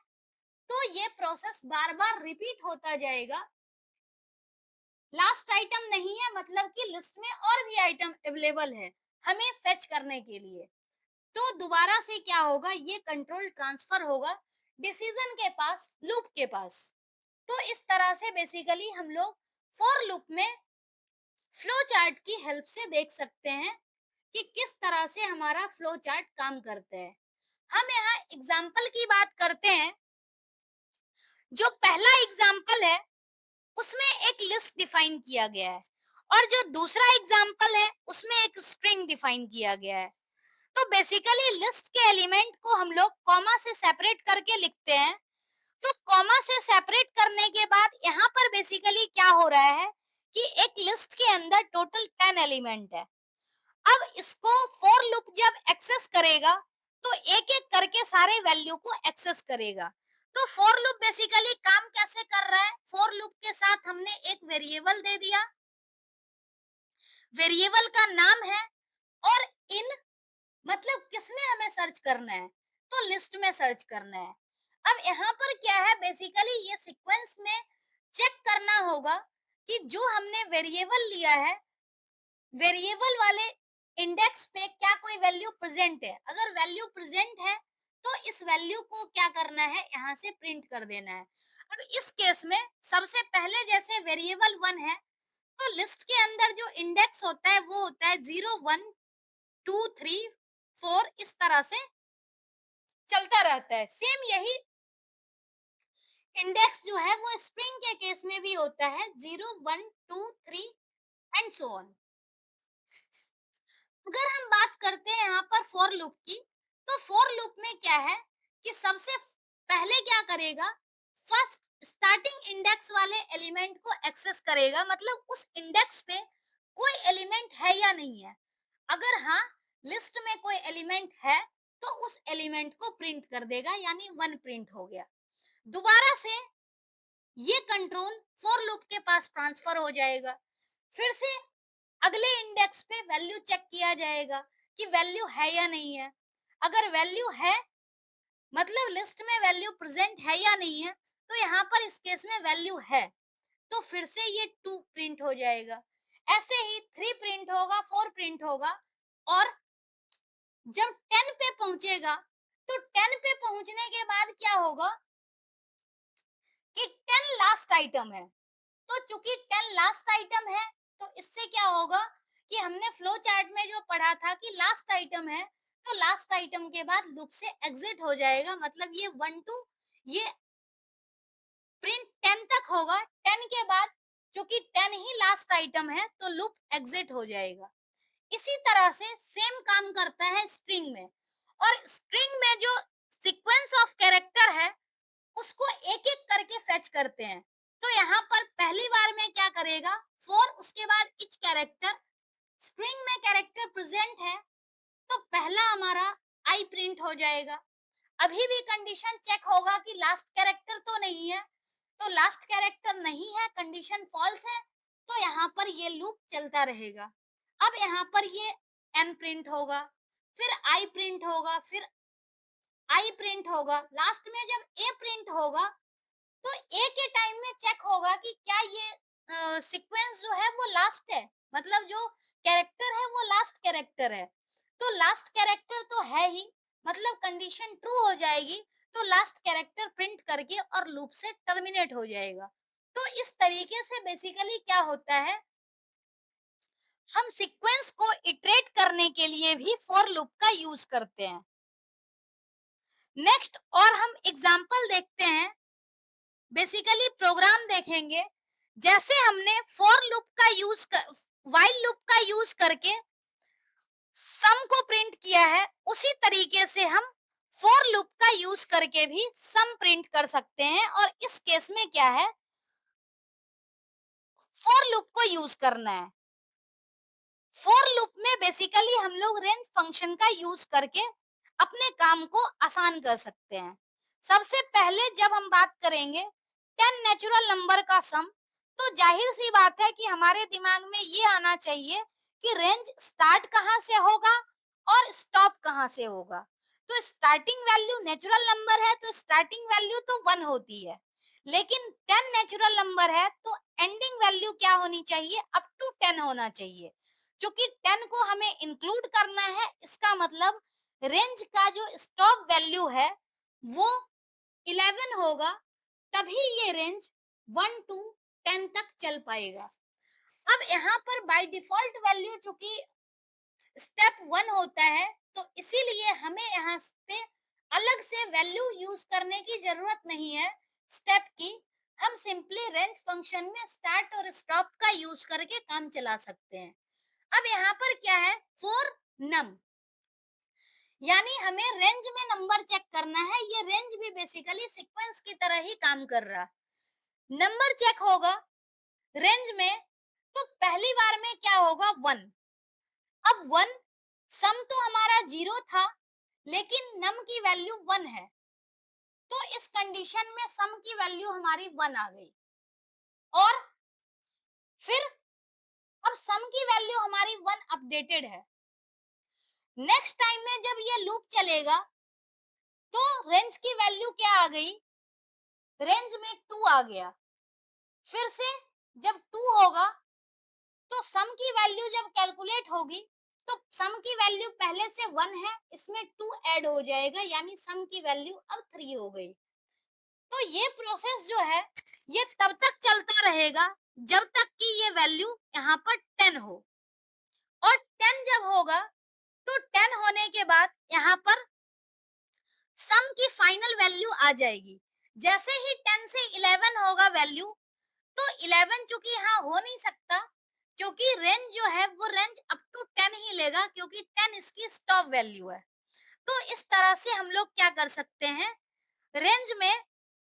तो ये प्रोसेस बार बार रिपीट होता जाएगा। लास्ट आइटम नहीं है मतलब कि लिस्ट में और भी आइटम अवेलेबल है हमें फेच करने के लिए। तो दोबारा से क्या होगा, ये कंट्रोल ट्रांसफर होगा डिसीजन के पास, लूप के पास। तो इस तरह से बेसिकली हम लोग फॉर लूप में फ्लो चार्ट की हेल्प से देख सकते हैं कि किस तरह से हमारा फ्लो चार्ट काम करता है। हम यहाँ एग्जाम्पल की बात करते हैं। जो पहला एग्जाम्पल है उसमें एक लिस्ट डिफाइन किया गया है और जो दूसरा एग्जाम्पल है उसमें एक स्ट्रिंग डिफाइन किया गया है। तो बेसिकली लिस्ट के एलिमेंट को हम लोग कॉमा से सेपरेट करके लिखते हैं। तो कॉमा से सेपरेट करने के बाद यहाँ पर बेसिकली क्या हो रहा है कि एक लिस्ट के अंदर टोटल 10 एलिमेंट है। अब इसको फॉर लूप जब एक्सेस करेगा तो एक एक करके सारे वैल्यू को एक्सेस करेगा। तो फॉर लूप बेसिकली काम कैसे कर रहा है, फॉर लूप के साथ हमने एक वेरिएबल दे दिया, वेरिएबल का नाम है और इन मतलब किसमें हमें सर्च करना है, तो लिस्ट में सर्च करना है। अब यहाँ पर क्या है, बेसिकली ये सीक्वेंस में चेक करना होगा कि जो हमने वेरिएबल लिया है वेरिएबल वाले इंडेक्स पे क्या कोई वैल्यू प्रेजेंट है। अगर वैल्यू प्रेजेंट है तो इस वैल्यू को क्या करना है, यहाँ से प्रिंट कर देना है। अब इस केस में सबसे पहले जैसे वेरिएबल 1 है तो लिस्ट के अंदर जो इंडेक्स होता है वो होता है 0 1 2 3 4, इस तरह से चलता रहता है। सेम यही इंडेक्स जो है वो स्प्रिंग के केस में भी होता है 0 1 2 3 एंड सो ऑन। अगर हम बात करते हैं यहाँ पर फॉर लूप की, तो फॉर लूप में क्या है कि सबसे पहले क्या करेगा, फर्स्ट स्टार्टिंग इंडेक्स वाले एलिमेंट को एक्सेस करेगा, मतलब उस इंडेक्स पे कोई एलिमेंट है या नहीं है। अगर हाँ लिस्ट में कोई एलिमेंट है तो उस एलिमेंट को प्रिंट कर देगा, यानी 1 प्रिंट हो गया। दोबारा से ये कंट्रोल फॉर लूप के पास ट्रांसफर हो जाएगा। फिर से अगले इंडेक्स पे वैल्यू चेक किया जाएगा कि वैल्यू है या नहीं है। अगर वैल्यू है मतलब लिस्ट में वैल्यू प्रेजेंट है या नहीं है, तो यहाँ पर इस केस में वैल्यू है तो फिर से ये 2 प्रिंट हो जाएगा। ऐसे ही 3 प्रिंट होगा, 4 प्रिंट होगा और जब 10 पे पहुंचेगा तो 10 पे पहुंचने के बाद क्या होगा कि 10 लास्ट आइटम है। तो चूंकि 10 लास्ट आइटम है तो इससे क्या होगा कि हमने फ्लो चार्ट में जो पढ़ा था कि लास्ट आइटम है तो लास्ट आइटम के बाद लूप से एग्जिट हो जाएगा, मतलब ये 1 2 ये प्रिंट 10 तक होगा। 10 के बाद चूंकि 10 ही लास्ट आइटम है तो लूप एग्जिट हो जाएगा। इसी तरह से सेम काम करता है स्ट्रिंग में। और स्ट्रिंग में जो सीक्वेंस ऑफ कैरेक्टर है उसको एक एक करके फेच करते हैं। तो यहाँ पर पहली बार में क्या करेगा, फॉर उसके बाद इच कैरेक्टर, स्ट्रिंग में कैरेक्टर प्रेजेंट है तो पहला हमारा आई प्रिंट हो जाएगा। अभी भी कंडीशन चेक होगा कि लास्ट कैरेक्टर तो नहीं है, तो लास्ट कैरेक्टर नहीं है, कंडीशन फॉल्स है, तो यहाँ पर ये लूप चलता रहेगा। अब यहाँ पर ये एन प्रिंट होगा, फिर आई प्रिंट होगा, फिर आई प्रिंट होगा, लास्ट में जब ए प्रिंट होगा तो एक ही टाइम में चेक होगा कि क्या ये सीक्वेंस जो है वो लास्ट है, मतलब जो कैरेक्टर है वो लास्ट कैरेक्टर है। तो लास्ट कैरेक्टर तो है ही, मतलब कंडीशन ट्रू हो जाएगी तो लास्ट कैरेक्टर प्रिंट करके और लूप से टर्मिनेट हो जाएगा। तो इस तरीके से बेसिकली क्या होता है, हम सीक्वेंस को इटरेट करने के लिए भी फॉर लूप का यूज करते हैं। नेक्स्ट और हम एग्जांपल देखते हैं, बेसिकली प्रोग्राम देखेंगे। जैसे हमने फॉर लूप का यूज व्हाइल लूप का यूज करके सम को प्रिंट किया है, उसी तरीके से हम फॉर लूप का यूज करके भी सम प्रिंट कर सकते हैं। और इस केस में क्या है, फॉर लूप को यूज करना है। फॉर लूप में बेसिकली हम लोग रेंज फंक्शन का यूज करके अपने काम को आसान कर सकते हैं। सबसे पहले जब हम बात करेंगे 10 नेचुरल नंबर का सम, तो जाहिर सी बात है कि हमारे दिमाग में ये आना चाहिए कि रेंज स्टार्ट कहाँ से होगा और स्टॉप कहाँ से होगा। तो स्टार्टिंग वैल्यू नेचुरल नंबर है तो स्टार्टिंग वैल्यू तो 1 होती है, लेकिन 10 नेचुरल नंबर है तो एंडिंग वैल्यू क्या होनी चाहिए, अप टू 10 होना चाहिए। क्योंकि 10 को हमें इंक्लूड करना है, इसका मतलब रेंज का जो स्टॉप वैल्यू है वो 11 होगा, तभी ये रेंज 1 टू 10 तक चल पाएगा। अब यहाँ पर बाय डिफॉल्ट वैल्यू चूंकि स्टेप 1 होता है, तो इसीलिए हमें यहाँ पे अलग से वैल्यू यूज करने की जरूरत नहीं है स्टेप की। हम सिंपली रेंज फंक्शन में स्टार्ट और स्टॉप का यूज करके काम चला सकते हैं। अब यहाँ पर क्या है, फॉर नम, यानी हमें रेंज में नंबर चेक करना है। ये रेंज भी बेसिकली सीक्वेंस की तरह ही काम कर रहा। नंबर चेक होगा रेंज में, तो पहली बार में क्या होगा, 1। अब 1 सम तो हमारा 0 था, लेकिन नम की वैल्यू 1 है, तो इस कंडीशन में सम की वैल्यू हमारी 1 आ गई। और फिर अब सम की वैल्यू हमारी 1 अपडेटेड है। नेक्स्ट टाइम में जब ये लूप चलेगा तो रेंज की वैल्यू क्या आ गई, रेंज में 2 आ गया। फिर से जब 2 होगा तो सम की वैल्यू जब कैलकुलेट होगी तो सम की वैल्यू पहले से 1 है, इसमें 2 ऐड हो जाएगा, यानी सम की वैल्यू अब 3 हो गई। तो ये प्रोसेस जो है ये तब तक चलता रहेगा जब तक कि ये वैल्यू यहाँ पर 10 हो। और 10 जब होगा तो 10 होने के बाद यहाँ पर सम की फाइनल वैल्यू आ जाएगी। जैसे ही 10 से 11 होगा वैल्यू, तो 11 चूंकि यहाँ हो नहीं सकता, क्योंकि रेंज जो है वो रेंज अप टू 10 ही लेगा, क्योंकि 10 इसकी स्टॉप वैल्यू है। तो इस तरह से हम लोग क्या कर सकते हैं, रेंज में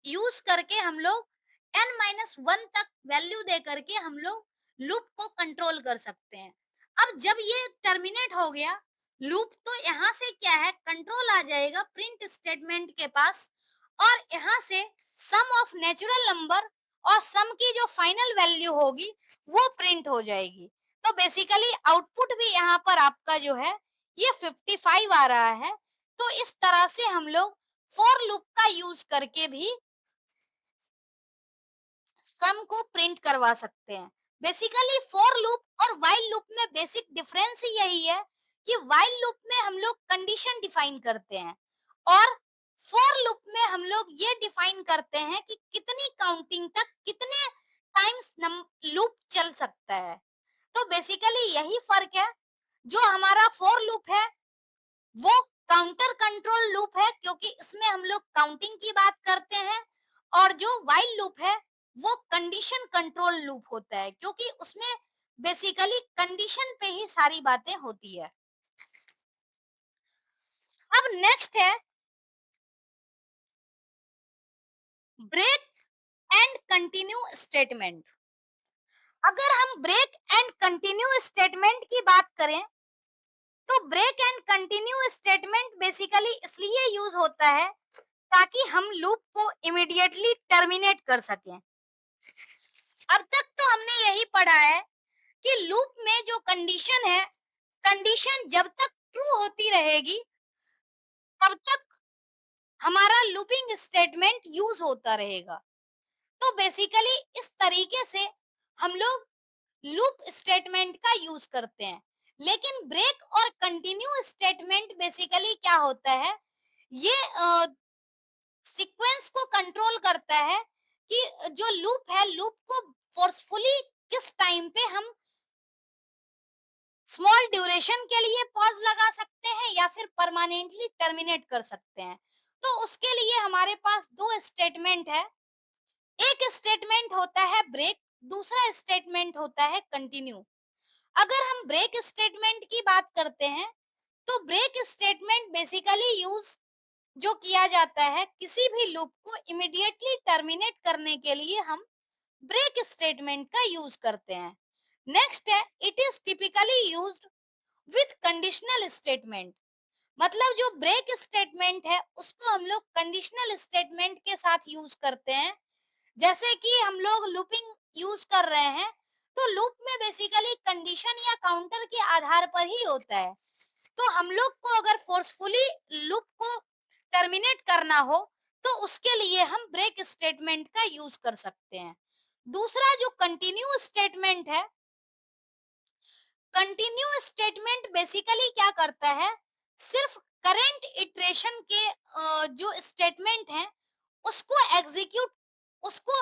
यूज करके हम लोग n-1 तक वैल्यू दे करके हम लोग लूप को कंट्रोल कर सकते हैं। अब जब ये टर्मिनेट हो गया लूप, तो यहाँ से क्या है, कंट्रोल आ जाएगा प्रिंट स्टेटमेंट के पास, और यहाँ से सम ऑफ नेचुरल नंबर और सम की जो फाइनल वैल्यू होगी वो प्रिंट हो जाएगी। तो बेसिकली आउटपुट भी यहाँ पर आपका जो है ये 55 आ रहा है। तो इस तरह से हम लोग फॉर लूप का यूज करके भी सम को प्रिंट करवा सकते हैं। बेसिकली फॉर लूप और व्हाइल लूप में बेसिक डिफरेंस ही यही है कि व्हाइल लूप में हम लोग कंडीशन डिफाइन करते हैं और फॉर लूप में हम लोग ये डिफाइन करते हैं कि कितनी काउंटिंग तक कितने टाइम्स लूप चल सकता है। तो बेसिकली यही फर्क है। जो हमारा फॉर लूप है वो काउंटर कंट्रोल लूप है, क्योंकि इसमें हम लोग काउंटिंग की बात करते हैं, और जो व्हाइल लूप है वो कंडीशन कंट्रोल लूप होता है, क्योंकि उसमें बेसिकली कंडीशन पे ही सारी बातें होती है। अब नेक्स्ट है ब्रेक एंड कंटिन्यू स्टेटमेंट। अगर हम ब्रेक एंड कंटिन्यू स्टेटमेंट की बात करें तो break and continue statement basically इसलिए यूज होता है ताकि हम लूप को इमीडिएटली टर्मिनेट कर सकें। अब तक तो हमने यही पढ़ा है कि लूप में जो कंडीशन है, कंडीशन जब तक ट्रू होती रहेगी तब तक हमारा लूपिंग स्टेटमेंट यूज होता रहेगा। तो बेसिकली इस तरीके से हम लोग लूप स्टेटमेंट का यूज करते हैं। लेकिन ब्रेक और कंटिन्यू स्टेटमेंट बेसिकली क्या होता है, ये सीक्वेंस को कंट्रोल करता है कि जो लूप है लूप को फोर्सफुली किस टाइम पे हम स्मॉल ड्यूरेशन के लिए पॉज लगा सकते हैं या फिर परमानेंटली टर्मिनेट कर सकते हैं। तो उसके लिए हमारे पास दो स्टेटमेंट है। एक स्टेटमेंट होता है ब्रेक, दूसरा स्टेटमेंट होता है कंटिन्यू। अगर हम ब्रेक स्टेटमेंट की बात करते हैं तो ब्रेक स्टेटमेंट बेसिकली यूज जो किया जाता है किसी भी लूप को इमीडिएटली टर्मिनेट करने के लिए हम ब्रेक स्टेटमेंट का यूज करते हैं। नेक्स्ट है it is typically used with conditional statement. मतलब जो ब्रेक स्टेटमेंट है उसको हम लोग कंडीशनल स्टेटमेंट के साथ यूज करते हैं। जैसे कि हम लोग लूपिंग यूज कर रहे हैं तो लूप में बेसिकली कंडीशन या काउंटर के आधार पर ही होता है। तो हम लोग को अगर फोर्सफुली लूप को टर्मिनेट करना हो तो उसके लिए हम ब्रेक स्टेटमेंट का यूज कर सकते हैं। दूसरा जो कंटिन्यू स्टेटमेंट है, कंटिन्यू स्टेटमेंट बेसिकली क्या करता है, सिर्फ करंट इटरेशन के जो स्टेटमेंट है उसको एग्जीक्यूट, उसको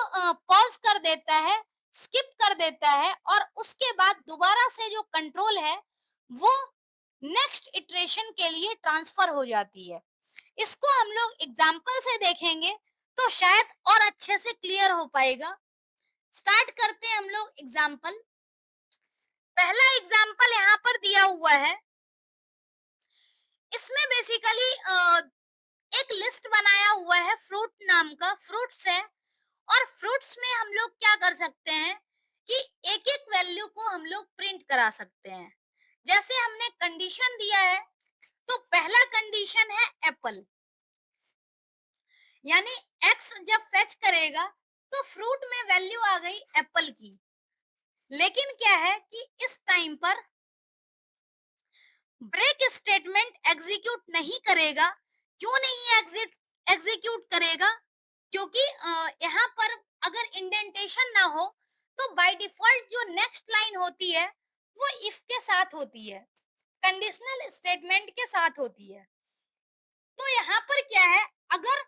पॉज कर देता है, स्किप कर देता है और उसके बाद दोबारा से जो कंट्रोल है वो नेक्स्ट इटरेशन के लिए ट्रांसफर हो जाती है। इसको हम लोग एग्जाम्पल से देखेंगे तो शायद और अच्छे से क्लियर हो पाएगा। स्टार्ट करते हैं हम लोग एग्जाम्पल। पहला एग्जाम्पल यहाँ पर दिया हुआ है, इसमें बेसिकली एक लिस्ट बनाया हुआ है, फ्रूट नाम का फ्रूट्स है, और फ्रूट्स में हम लोग क्या कर सकते हैं कि एक एक वैल्यू को हम लोग प्रिंट करा सकते हैं। जैसे हमने कंडीशन दिया है, तो पहला कंडीशन है एप्पल, यानी एक्स जब फेच करेगा तो फ्रूट में वैल्यू आ गई एप्पल की। लेकिन क्या है कि इस टाइम पर ब्रेक स्टेटमेंट एग्जीक्यूट नहीं करेगा। क्यों नहीं एग्जीक्यूट करेगा? क्योंकि यहाँ पर अगर इंडेंटेशन ना हो तो बाय डिफॉल्ट जो नेक्स्ट लाइन होती है वो इफ के साथ होती है, कंडीशनल स्टेटमेंट के साथ होती है। तो यहाँ पर क्या है, अगर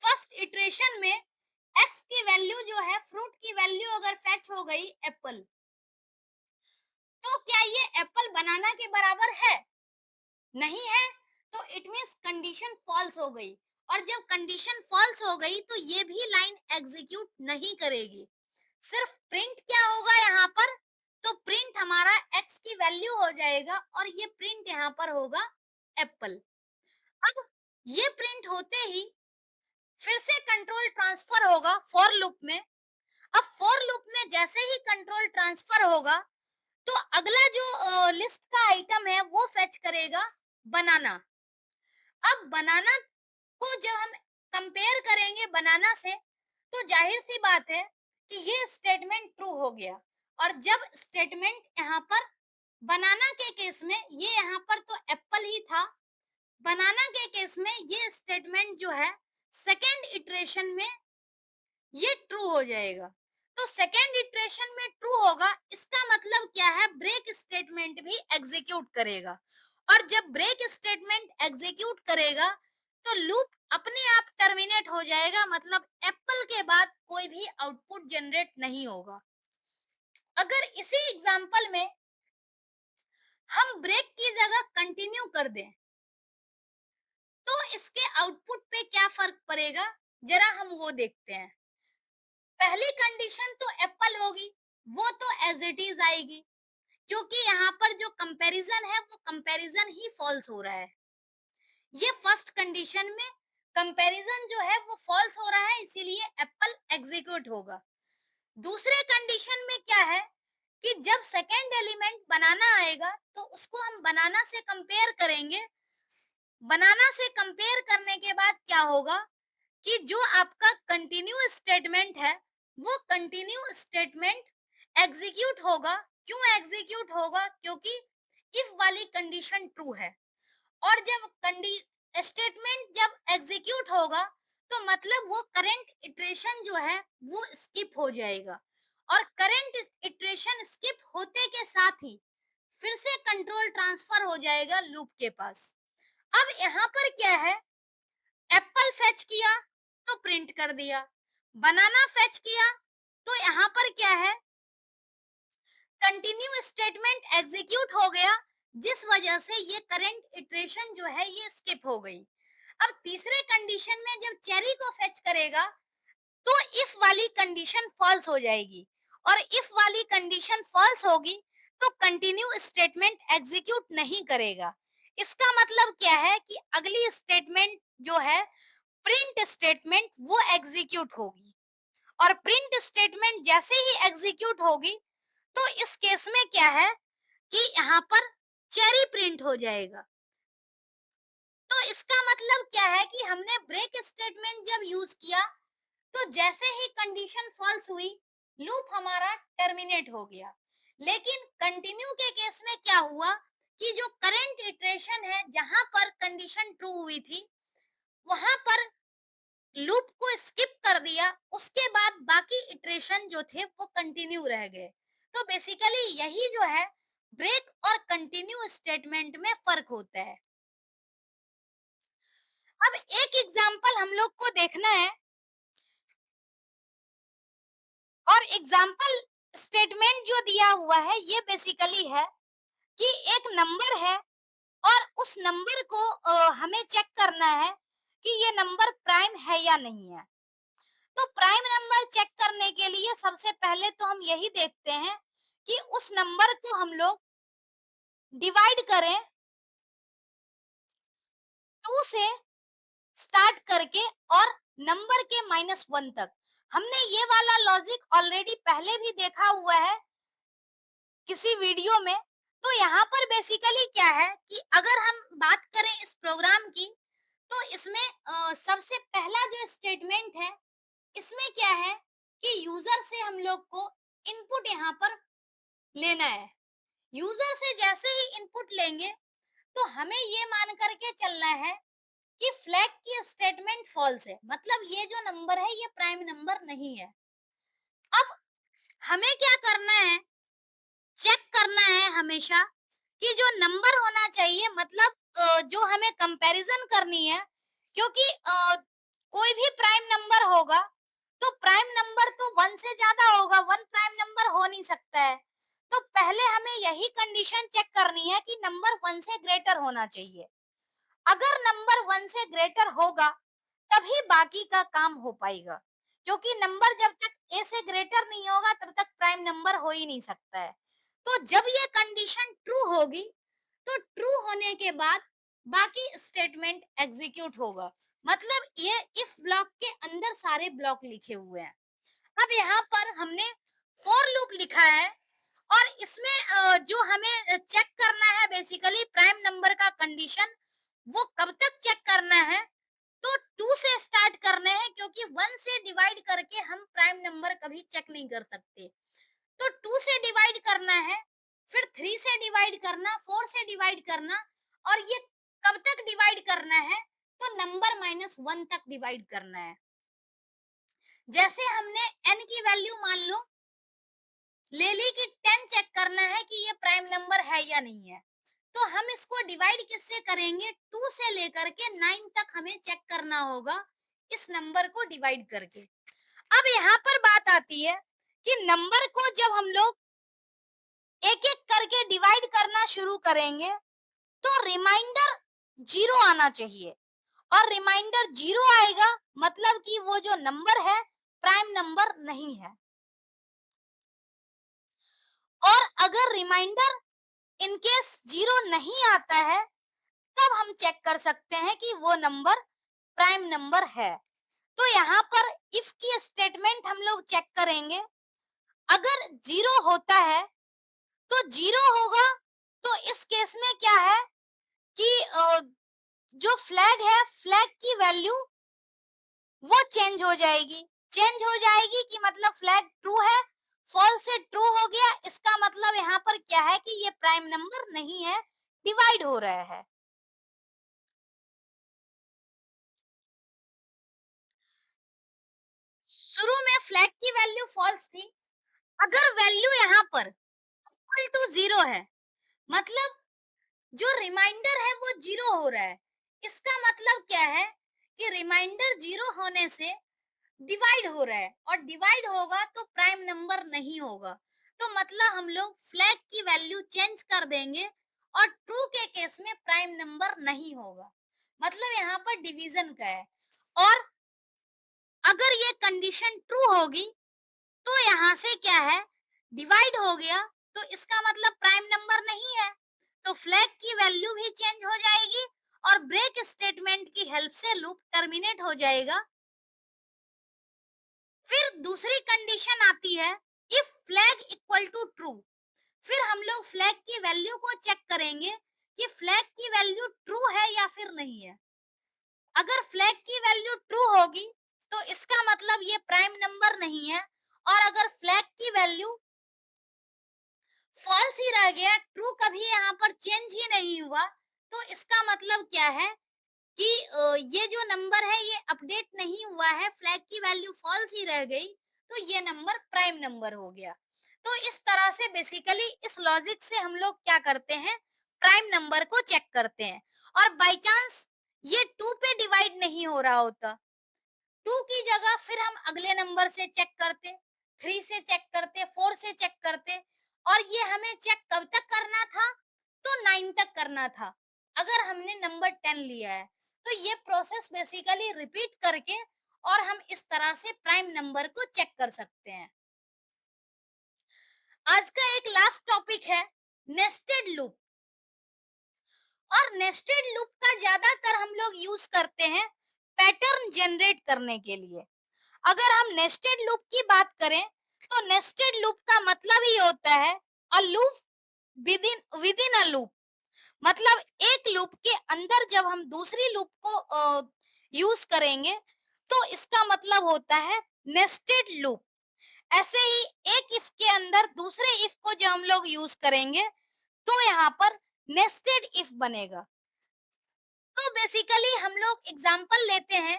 फर्स्ट इटरेशन में एक्स की वैल्यू जो है, फ्रूट की वैल्यू अगर फैच हो गई एप्पल, तो क्या ये एप्पल बनाना के बराबर है? नहीं है। तो इट मींस कंडीशन फॉल्स हो गई, और जब कंडीशन फॉल्स हो गई तो ये भी लाइन एग्जीक्यूट नहीं करेगी। सिर्फ प्रिंट क्या होगा यहाँ पर, तो प्रिंट हमारा एक्स की वैल्यू हो जाएगा और ये प्रिंट यहाँ पर होगा एप्पल। अब ये प्रिंट होते ही फिर से कंट्रोल ट्रांसफर होगा फॉर लूप में। अब फॉर लूप में जैसे ही कंट्रोल ट्रांसफर होगा तो अगला जो लिस्ट का आइटम है वो फेच करेगा बनाना। अब बनाना को जब हम कंपेयर करेंगे बनाना से, तो जाहिर सी बात है कि ये स्टेटमेंट ट्रू हो गया। और जब स्टेटमेंट यहाँ पर बनाना के केस में, ये यहाँ पर तो एप्पल ही था, बनाना के केस में ये स्टेटमेंट जो है सेकेंड इटरेशन में ये ट्रू हो जाएगा। तो सेकेंड इटरेशन में ट्रू होगा, इसका मतलब क्या है, ब्रेक स्टेटमेंट भी एग्जीक्यूट करेगा। और जब ब्रेक स्टेटमेंट एग्जीक्यूट करेगा तो लूप अपने आप टर्मिनेट हो जाएगा, मतलब एप्पल के बाद कोई भी आउटपुट जनरेट नहीं होगा। अगर इसी एग्जांपल में हम ब्रेक की जगह कंटिन्यू कर दें तो इसके आउटपुट पे क्या फर्क पड़ेगा, जरा हम वो देखते हैं। पहली कंडीशन तो एप्पल होगी, वो तो एज इट इज आएगी, क्योंकि यहाँ पर जो कंपैरिजन है वो कंपैरिजन ही फॉल्स हो रहा है। ये फर्स्ट कंडीशन में कंपैरिजन जो है वो फॉल्स हो रहा है, इसीलिए एप्पल एग्जीक्यूट होगा। दूसरे कंडीशन में क्या है कि जब सेकेंड एलिमेंट बनाना आएगा तो उसको हम बनाना से कंपेयर करेंगे। बनाना से कंपेयर करने के बाद क्या होगा कि जो आपका कंटिन्यू स्टेटमेंट है वो कंटिन्यू स्टेटमेंट एग्जीक्यूट होगा। क्यों एग्जीक्यूट होगा? क्योंकि इफ वाली कंडीशन ट्रू है। और जब स्टेटमेंट जब एग्जीक्यूट होगा तो मतलब वो करंट इटरेशन जो है वो स्किप हो जाएगा, और करंट इटरेशन स्किप होते के साथ ही फिर से कंट्रोल ट्रांसफर हो जाएगा लूप के पास। अब यहाँ पर क्या है, एप्पल फेच किया तो प्रिंट कर दिया, बनाना फेच किया तो यहाँ पर क्या है, कंटिन्यू स्टेटमेंट एग्जीक्यूट हो गया, जिस वजह से ये करंट इटरेशन जो है ये स्किप हो गई। अब तीसरे कंडीशन में जब चेरी को फेच करेगा तो इफ वाली कंडीशन फॉल्स हो जाएगी, और इफ वाली कंडीशन फॉल्स होगी तो कंटिन्यू स्टेटमेंट एग्जीक्यूट नहीं करेगा। इसका मतलब क्या है कि अगली स्टेटमेंट जो है प्रिंट स्टेटमेंट वो एग्जीक्यूट होगी, और प्रिंट स्टेटमेंट जैसे ही एग्जीक्यूट होगी तो इस केस में क्या है कि यहाँ पर चेरी प्रिंट हो जाएगा। तो इसका मतलब क्या है कि हमने ब्रेक स्टेटमेंट जब यूज किया तो जैसे ही कंडीशन फॉल्स हुई लूप हमारा टर्मिनेट हो गया। लेकिन कंटिन्यू के केस में क्या हुआ कि जो करंट इटरेशन है जहां पर कंडीशन ट्रू हुई थी वहां पर लूप को स्किप कर दिया, उसके बाद बाकी इटरेशन जो थे वो कंटिन्यू रह गए। तो बेसिकली यही जो है ब्रेक और कंटिन्यू स्टेटमेंट में फर्क होता है। अब एक एग्जांपल हम लोग को देखना है, और एग्जांपल स्टेटमेंट जो दिया हुआ है ये बेसिकली है कि एक नंबर है और उस नंबर को हमें चेक करना है कि ये नंबर प्राइम है या नहीं है। तो प्राइम नंबर चेक करने के लिए सबसे पहले तो हम यही देखते हैं कि उस नंबर को हम लोग डिवाइड करें 2 से स्टार्ट करके और नंबर के -1 तक। हमने ये वाला लॉजिक ऑलरेडी पहले भी देखा हुआ है किसी वीडियो में। तो यहाँ पर बेसिकली क्या है कि अगर हम बात करें इस प्रोग्राम की, तो इसमें सबसे पहला जो स्टेटमेंट है इसमें क्या है कि यूजर से हम लोग को इनपुट यहाँ पर लेना है। यूजर से जैसे ही इनपुट लेंगे तो हमें ये मान करके चलना है कि फ्लैग की स्टेटमेंट फॉल्स है, मतलब ये जो नंबर है ये प्राइम नंबर नहीं है। अब हमें क्या करना है, चेक करना है हमेशा कि जो नंबर होना चाहिए, मतलब जो हमें कंपैरिजन करनी है, क्योंकि कोई भी प्राइम नंबर होगा तो प्राइम नंबर तो 1 से ज्यादा होगा, 1 प्राइम नंबर हो नहीं सकता है। तो पहले हमें यही कंडीशन चेक करनी है कि नंबर 1 से ग्रेटर होना चाहिए। अगर नंबर 1 से ग्रेटर होगा तभी बाकी का काम हो पाएगा, क्योंकि नंबर जब तक ए से ग्रेटर नहीं होगा तब तक प्राइम नंबर हो ही नहीं सकता है। तो जब ये कंडीशन ट्रू होगी तो ट्रू होने के बाद बाकी स्टेटमेंट एग्जीक्यूट होगा, मतलब ये इफ ब्लॉक के अंदर सारे ब्लॉक लिखे हुए हैं। अब यहाँ पर हमने फॉर लूप लिखा है और इसमें जो हमें चेक करना है बेसिकली प्राइम नंबर का कंडीशन, वो कब तक चेक करना है, तो 2 से स्टार्ट करने हैं, क्योंकि 1 से डिवाइड करके हम प्राइम नंबर कभी चेक नहीं कर सकते। तो 2 से डिवाइड करना है, फिर 3 से डिवाइड करना, 4 से डिवाइड करना, और ये कब तक डिवाइड करना है, तो नंबर -1 तक डिवाइड करना है। जैसे हमने n की वैल्यू मान लो ले ली कि 10 चेक करना है कि ये प्राइम नंबर है या नहीं है, तो हम इसको डिवाइड किससे करेंगे, 2 से लेकर के 9 तक हमें चेक करना होगा इस नंबर को डिवाइड करके। अब यहाँ पर बात आती है कि नंबर को जब हम लोग एक एक करके डिवाइड करना शुरू करेंगे तो रिमाइंडर 0 आना चाहिए, और रिमाइंडर 0 आएगा मतलब कि वो जो नंबर है प्राइम नंबर नहीं है। और अगर रिमाइंडर इन केस 0 नहीं आता है तब हम चेक कर सकते हैं कि वो नंबर प्राइम नंबर है। तो यहाँ पर इफ की स्टेटमेंट हम लोग चेक करेंगे, अगर 0 होता है तो 0 होगा, तो इस केस में क्या है कि जो फ्लैग है फ्लैग की वैल्यू वो चेंज हो जाएगी। चेंज हो जाएगी कि मतलब फ्लैग ट्रू है, फॉल्स से ट्रू हो गया, इसका मतलब यहाँ पर क्या है कि ये प्राइम नंबर नहीं है, डिवाइड हो रहा है। शुरू में फ्लैग की वैल्यू फॉल्स थी, अगर वैल्यू यहाँ पर इक्वल टू 0 है, मतलब जो रिमाइंडर है वो 0 हो रहा है, इसका मतलब क्या है कि रिमाइंडर 0 होने से डिवाइड हो रहा है, और डिवाइड होगा तो प्राइम नंबर नहीं होगा। तो मतलब हम लोग फ्लैग की वैल्यू चेंज कर देंगे और ट्रू के केस में प्राइम नंबर नहीं होगा, मतलब यहाँ पर डिवीजन का है। और अगर ये कंडीशन ट्रू होगी तो यहाँ से क्या है, डिवाइड हो गया, तो इसका मतलब प्राइम नंबर नहीं है, तो फ्लैग की वैल्यू भी चेंज हो जाएगी और ब्रेक स्टेटमेंट की हेल्प से लूप टर्मिनेट हो जाएगा। फिर दूसरी कंडीशन आती है if flag equal to true. फिर हम लोग फ्लैग की वैल्यू को चेक करेंगे कि फ्लैग की वैल्यू ट्रू है या फिर नहीं है। अगर फ्लैग की वैल्यू ट्रू होगी तो इसका मतलब ये प्राइम नंबर नहीं है, और अगर फ्लैग की वैल्यू फॉल्स ही रह गया, ट्रू कभी यहाँ पर चेंज ही नहीं हुआ। तो इसका मतलब क्या है कि ये जो नंबर है ये अपडेट नहीं हुआ है, फ्लैग की वैल्यू फॉल्स ही रह गई, तो ये नंबर प्राइम नंबर हो गया। तो इस तरह से बेसिकली इस लॉजिक से हम लोग क्या करते हैं, प्राइम नंबर को चेक करते हैं। और बाय चांस ये 2 पे डिवाइड नहीं हो रहा होता, 2 की जगह फिर हम अगले नंबर से चेक करते, 3 से चेक करते, 4 से चेक करते, और ये हमें चेक कब तक करना था, तो 9 तक करना था, अगर हमने नंबर 10 लिया है। तो ये प्रोसेस बेसिकली रिपीट करके और हम इस तरह से प्राइम नंबर को चेक कर सकते हैं। आज का एक लास्ट टॉपिक है नेस्टेड लूप। और नेस्टेड लूप का ज्यादातर हम लोग यूज करते हैं पैटर्न जनरेट करने के लिए। अगर हम नेस्टेड लूप की बात करें तो नेस्टेड लूप का मतलब ही होता है a loop within a loop. मतलब एक लूप के अंदर जब हम दूसरी लूप को यूज करेंगे तो इसका मतलब होता है नेस्टेड लूप। ऐसे ही एक इफ के अंदर दूसरे इफ को जब हम लोग यूज करेंगे तो यहाँ पर नेस्टेड इफ बनेगा। तो बेसिकली हम लोग एग्जांपल लेते हैं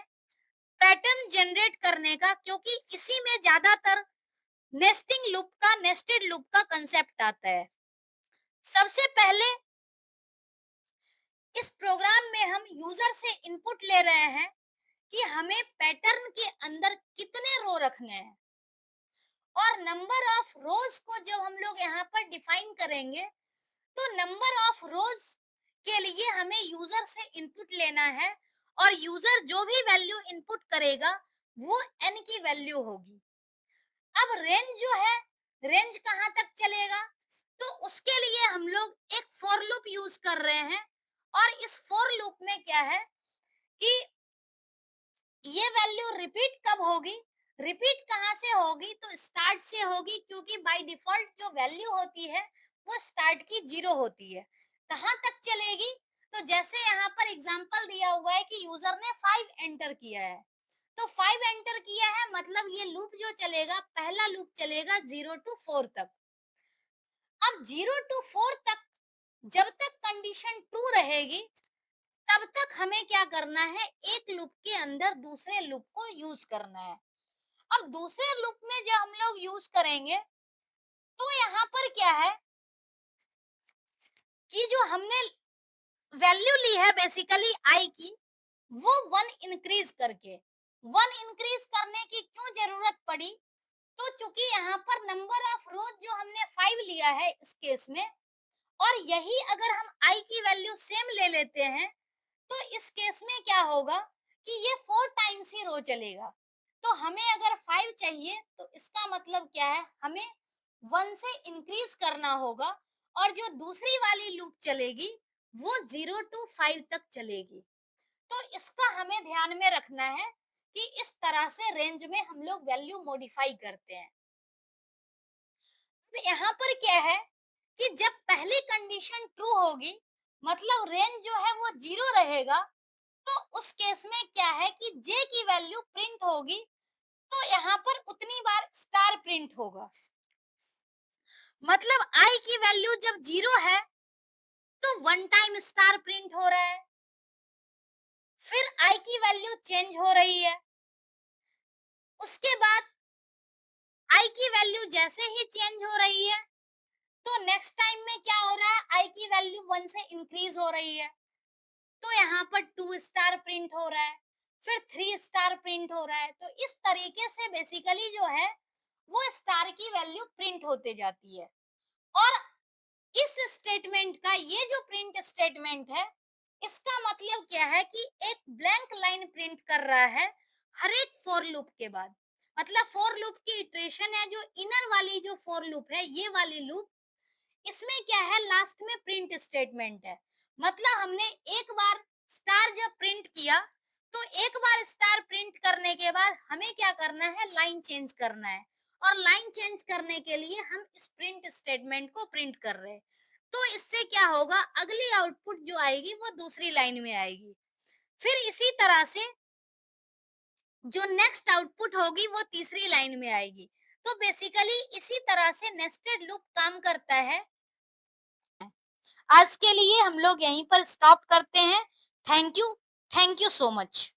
पैटर्न जनरेट करने का, क्योंकि इसी में ज्यादातर नेस्टेड लूप का कंसेप्ट आता है। सबसे पहले इस प्रोग्राम में हम यूजर से इनपुट ले रहे हैं कि हमें पैटर्न के अंदर कितने रो रखने हैं, और नंबर ऑफ रोज को जब हम लोग यहाँ पर डिफाइन करेंगे तो नंबर ऑफ रोज के लिए हमें यूजर से इनपुट लेना है, और यूजर जो भी वैल्यू इनपुट करेगा वो n की वैल्यू होगी। अब रेंज जो है, रेंज कहाँ तक चलेगा, तो उसके लिए हम लोग एक फॉर लूप यूज कर रहे हैं। और इस फॉर लूप में क्या है कि ये वैल्यू रिपीट कब होगी, रिपीट कहाँ से होगी, तो स्टार्ट से होगी, क्योंकि बाय डिफॉल्ट जो वैल्यू होती है वो स्टार्ट की 0 होती है। कहाँ तक चलेगी, तो जैसे यहाँ पर एग्जांपल दिया हुआ है कि यूजर ने 5 एंटर किया है, तो 5 एंटर किया है मतलब ये लूप जो चलेगा, पहला लूप चलेगा 0 टू 4 तक। अब 0 टू 4 तक जब तक कंडीशन ट्रू रहेगी तब तक हमें क्या करना है, एक लूप के अंदर दूसरे लूप को यूज करना है। अब दूसरे लूप में जब हम लोग यूज करेंगे तो यहाँ पर क्या है कि जो हमने वैल्यू ली है बेसिकली आई की, वो 1 इंक्रीज करके, 1 इंक्रीज करने की क्यों जरूरत पड़ी, तो चूंकि यहाँ पर नंबर ऑफ रोज जो हमने 5 लिया है इस केस में, और यही अगर हम आई की वैल्यू सेम ले लेते हैं तो इस केस में क्या होगा कि ये 4 टाइम्स ही रो चलेगा। तो हमें अगर 5 चाहिए तो इसका मतलब क्या है, हमें 1 से इंक्रीज करना होगा, और जो दूसरी वाली लूप चलेगी वो 0 टू 5 तक चलेगी। तो इसका हमें ध्यान में रखना है कि इस तरह से रेंज में हम लोग वैल्यू मॉडिफाई करते हैं। तो यहाँ पर क्या है कि जब पहली कंडीशन ट्रू होगी मतलब रेंज जो है वो 0 रहेगा, तो उस केस में क्या है कि जे की वैल्यू प्रिंट होगी, तो यहाँ पर उतनी बार स्टार प्रिंट होगा। मतलब आई की वैल्यू जब 0 है तो 1 टाइम स्टार प्रिंट हो रहा है, फिर आई की वैल्यू चेंज हो रही है, उसके बाद आई की वैल्यू जैसे ही चेंज हो रही है तो नेक्स्ट टाइम में क्या हो रहा है, आई की वैल्यू 1 से इंक्रीज हो रही है, तो यहाँ पर 2 स्टार प्रिंट हो रहा है, फिर 3 स्टार प्रिंट हो रहा है। तो इस तरीके से बेसिकली जो है वो स्टार की वैल्यू प्रिंट होते जाती है। और इस स्टेटमेंट का ये जो प्रिंट स्टेटमेंट है, इसका मतलब क्या है कि एक ब्लैंक लाइन प्रिंट कर रहा है हर एक फॉर लूप के बाद। मतलब फॉर लूप की इटरेशन है, जो इनर वाली जो फॉर लूप है, ये वाली लूप, इसमें क्या है लास्ट में प्रिंट स्टेटमेंट है। मतलब हमने एक बार स्टार जब प्रिंट किया तो एक बार स्टार प्रिंट करने के बाद हमें क्या करना है, लाइन चेंज करना है, और लाइन चेंज करने के लिए हम इस प्रिंट स्टेटमेंट को प्रिंट कर रहे हैं। तो इससे क्या होगा, अगली आउटपुट जो आएगी वो दूसरी लाइन में आएगी, फिर इसी तरह से जो नेक्स्ट आउटपुट होगी वो तीसरी लाइन में आएगी। तो बेसिकली इसी तरह से नेस्टेड लूप काम करता है आज के लिए हम लोग यहीं पर स्टॉप करते हैं। Thank you so much.